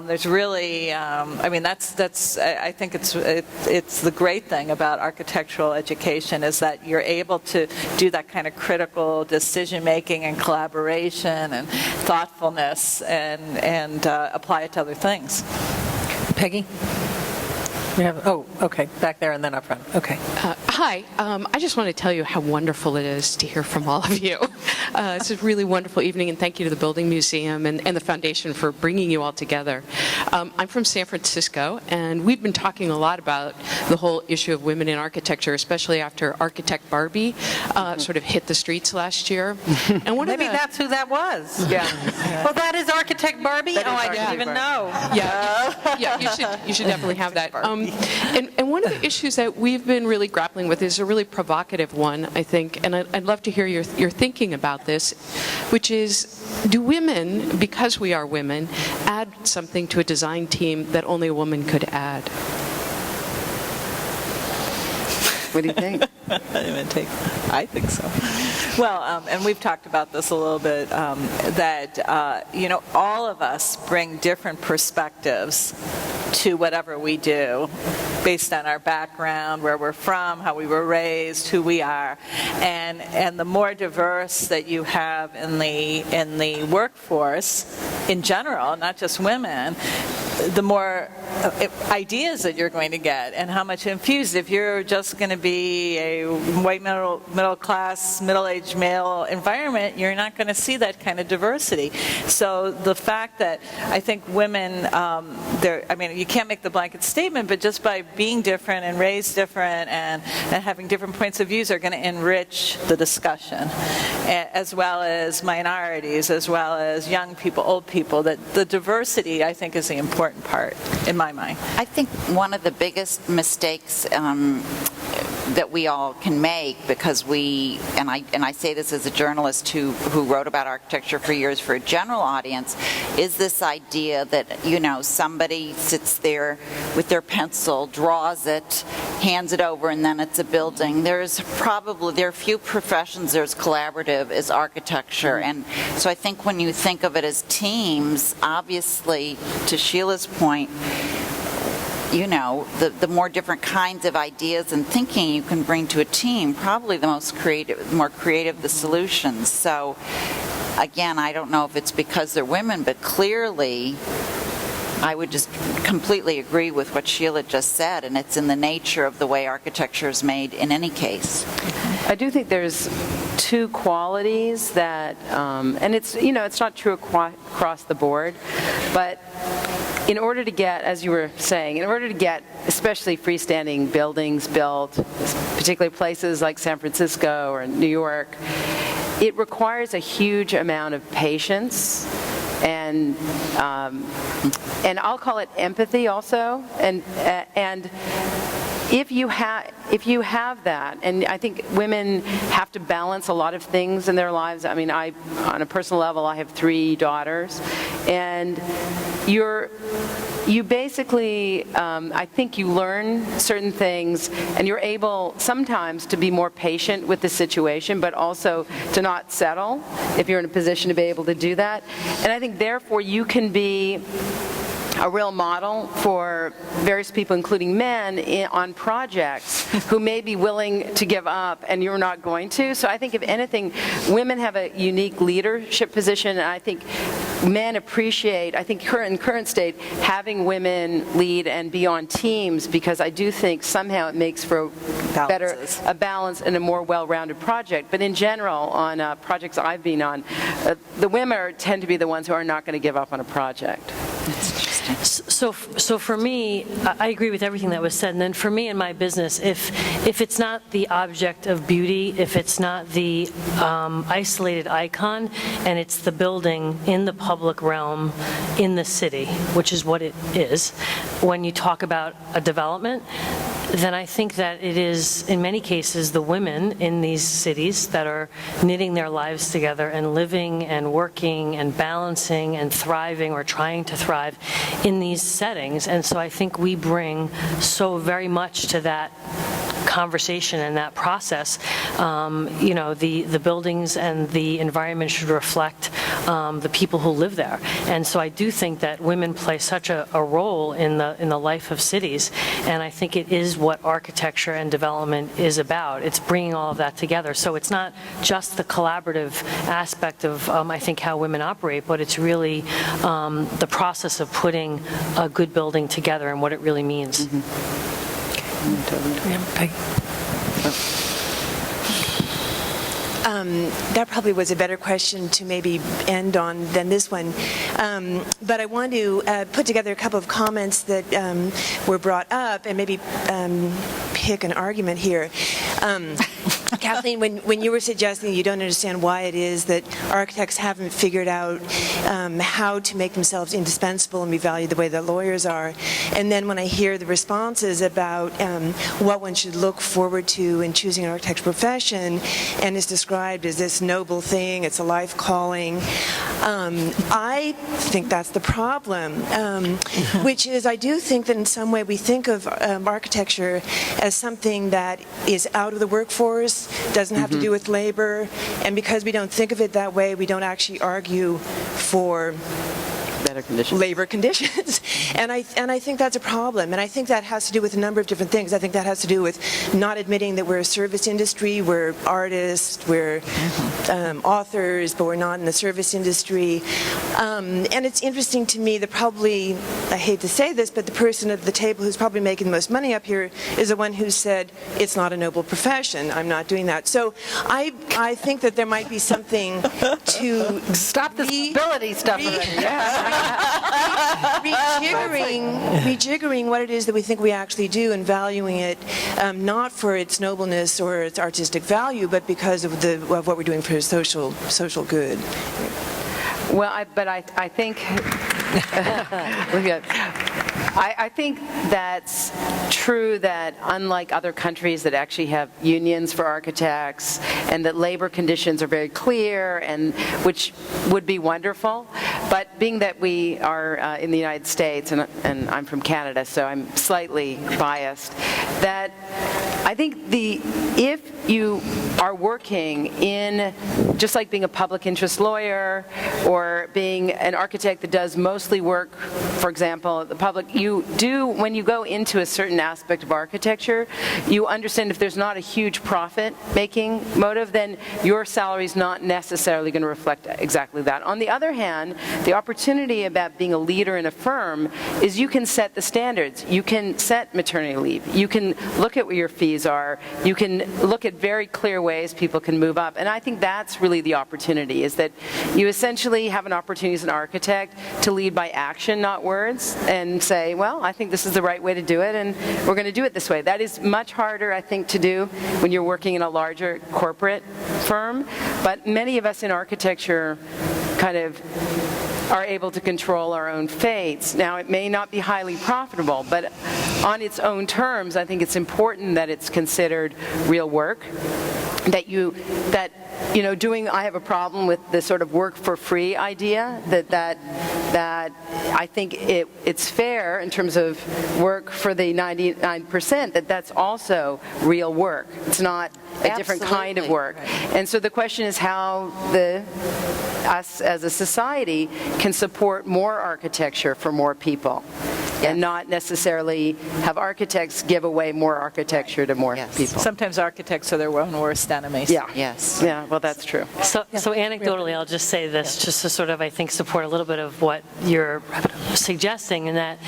there's really, I mean, that's I think it's the great thing about architectural education is that you're able to do that kind of critical decision making and collaboration and thoughtfulness and apply it to other things. Peggy? Okay, back there and then up front. Okay. Hi. I just want to tell you how wonderful it is to hear from all of you. It's a really wonderful evening, and thank you to the Building Museum and the Foundation for bringing you all together. I'm from San Francisco, and we've been talking a lot about the whole issue of women in architecture, especially after Architect Barbie sort of hit the streets last year. And Maybe that's who that was. Yeah. Well, that is Architect Barbie? Oh, I didn't even know. Yeah, you should definitely have that. And one of the issues that we've been really grappling with is a really provocative one, I think, and I'd love to hear your thinking about this, which is, do women, because we are women, add something to a design team that only a woman could add? What do you think? I think so. Well, and we've talked about this a little bit, that, all of us bring different perspectives to whatever we do based on our background, where we're from, how we were raised, who we are. And the more diverse that you have in the workforce in general, not just women, the more ideas that you're going to get and how much infused. If you're just going to be a white middle class, middle-aged male environment, you're not going to see that kind of diversity. So the fact that I think women, you can't make the blanket statement, but just by being different and raised different and having different points of views are going to enrich the discussion, as well as minorities, as well as young people, old people. That the diversity, I think, is the important part in my mind. I think one of the biggest mistakes that we all can make, because I say this as a journalist who wrote about architecture for years for a general audience, is this idea that, somebody sits there with their pencil, draws it, hands it over, and then it's a building. There are few professions that are as collaborative as architecture. And so I think when you think of it as teams, obviously, to Sheila's point, the more different kinds of ideas and thinking you can bring to a team, probably the more creative the solutions. So, again, I don't know if it's because they're women, but clearly I would just completely agree with what Sheila just said, and it's in the nature of the way architecture is made in any case. I do think there's two qualities that, and it's not true across the board, but in order to get, as you were saying, especially freestanding buildings built, particularly places like San Francisco or New York, it requires a huge amount of patience and I'll call it empathy also, and if you have that, and I think women have to balance a lot of things in their lives. I mean, on a personal level, I have 3 daughters, and you basically, I think you learn certain things, and you're able sometimes to be more patient with the situation, but also to not settle if you're in a position to be able to do that. And I think, therefore, you can be a real model for various people, including men, on projects who may be willing to give up and you're not going to. So I think, if anything, women have a unique leadership position, and I think men appreciate, in current state, having women lead and be on teams, because I do think somehow it makes for a balance and a more well-rounded project. But in general, on projects I've been on, the women tend to be the ones who are not going to give up on a project. That's interesting. So for me, I agree with everything that was said. And then for me in my business, if it's not the object of beauty, if it's not the isolated icon, and it's the building in the public realm in the city, which is what it is, when you talk about a development, then I think that it is, in many cases, the women in these cities that are knitting their lives together and living and working and balancing and thriving, or trying to thrive in these settings. And so I think we bring so very much to that conversation and that process. The buildings and the environment should reflect the people who live there. And so I do think that women play such a role in the life of cities, and I think it is what architecture and development is about. It's bringing all of that together. So it's not just the collaborative aspect of, I think, how women operate, but it's really the process of putting a good building together and what it really means. That probably was a better question to maybe end on than this one. But I want to put together a couple of comments that were brought up and maybe pick an argument here. Kathleen, when you were suggesting you don't understand why it is that architects haven't figured out how to make themselves indispensable and be valued the way that lawyers are, and then when I hear the responses about what one should look forward to in choosing an architecture profession, and it's described as this noble thing, it's a life calling, I think that's the problem, which is I do think that in some way we think of architecture as something that is out of the workforce, doesn't have to do with labor, and because we don't think of it that way, we don't actually argue for better conditions. Labor conditions. And I think that's a problem. And I think that has to do with a number of different things. I think that has to do with not admitting that we're a service industry, we're artists, we're authors, but we're not in the service industry. And it's interesting to me that probably, I hate to say this, but the person at the table who's probably making the most money up here is the one who said, it's not a noble profession, I'm not doing that. So I think that there might be something to stop the stability stuff. Rejiggering what it is that we think we actually do and valuing it not for its nobleness or its artistic value, but because of what we're doing for social good. Well, I think I think that's true that unlike other countries that actually have unions for architects and that labor conditions are very clear, and which would be wonderful, but being that we are in the United States and I'm from Canada, so I'm slightly biased, that I think if you are working in, just like being a public interest lawyer or being an architect that does mostly work, for example, the public, you do, when you go into a certain aspect of architecture, you understand if there's not a huge profit-making motive, then your salary is not necessarily going to reflect exactly that. On the other hand, the opportunity about being a leader in a firm is you can set the standards. You can set maternity leave. You can look at what your fees are. You can look at very clear ways people can move up. And I think that's really the opportunity, is that you essentially have an opportunity as an architect to lead by action, not words, and say, well, I think this is the right way to do it, and we're going to do it this way. That is much harder, I think, to do when you're working in a larger corporate firm. But many of us in architecture kind of are able to control our own fates. Now, it may not be highly profitable, but on its own terms, I think it's important that it's considered real work, that I have a problem with the sort of work for free idea, that I think it's fair in terms of work for the 99%, that's also real work. It's not a different kind of work. Right. And so the question is how us as a society can support more architecture for more people. Yes. And not necessarily have architects give away more architecture to more people. Sometimes architects are their own worst enemies. Yeah. Yes. Yeah, well, that's true. So anecdotally, I'll just say this, just to sort of, I think, support a little bit of what you're suggesting, in that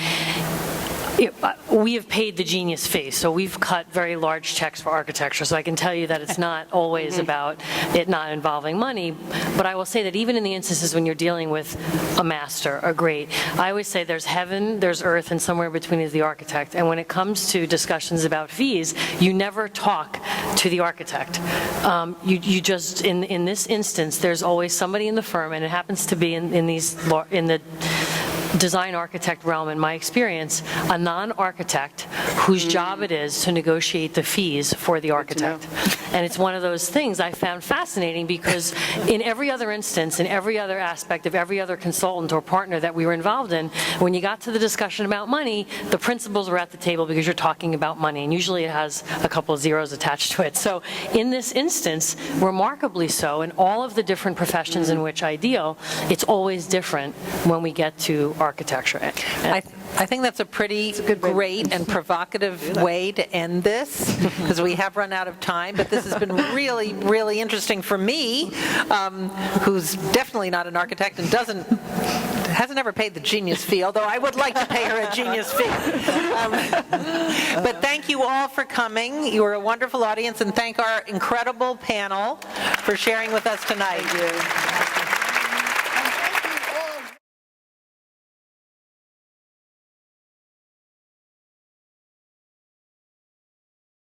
we have paid the genius fee, so we've cut very large checks for architecture, so I can tell you that it's not always about it not involving money, but I will say that even in the instances when you're dealing with a master, a great, I always say there's heaven, there's earth, and somewhere between is the architect, and when it comes to discussions about fees, you never talk to the architect. You just, in this instance, there's always somebody in the firm, and it happens to be in the design architect realm, in my experience, a non-architect whose job it is to negotiate the fees for the architect. And it's one of those things I found fascinating, because in every other instance, in every other aspect of every other consultant or partner that we were involved in, when you got to the discussion about money, the principals were at the table because you're talking about money, and usually it has a couple of zeros attached to it. So in this instance, remarkably so, in all of the different professions in which I deal, it's always different when we get to architecture. I think that's a pretty great and provocative way to end this, because we have run out of time, but this has been really, really interesting for me, who's definitely not an architect and hasn't ever paid the genius fee, although I would like to pay her a genius fee. But thank you all for coming. You were a wonderful audience, and thank our incredible panel for sharing with us tonight. Thank you.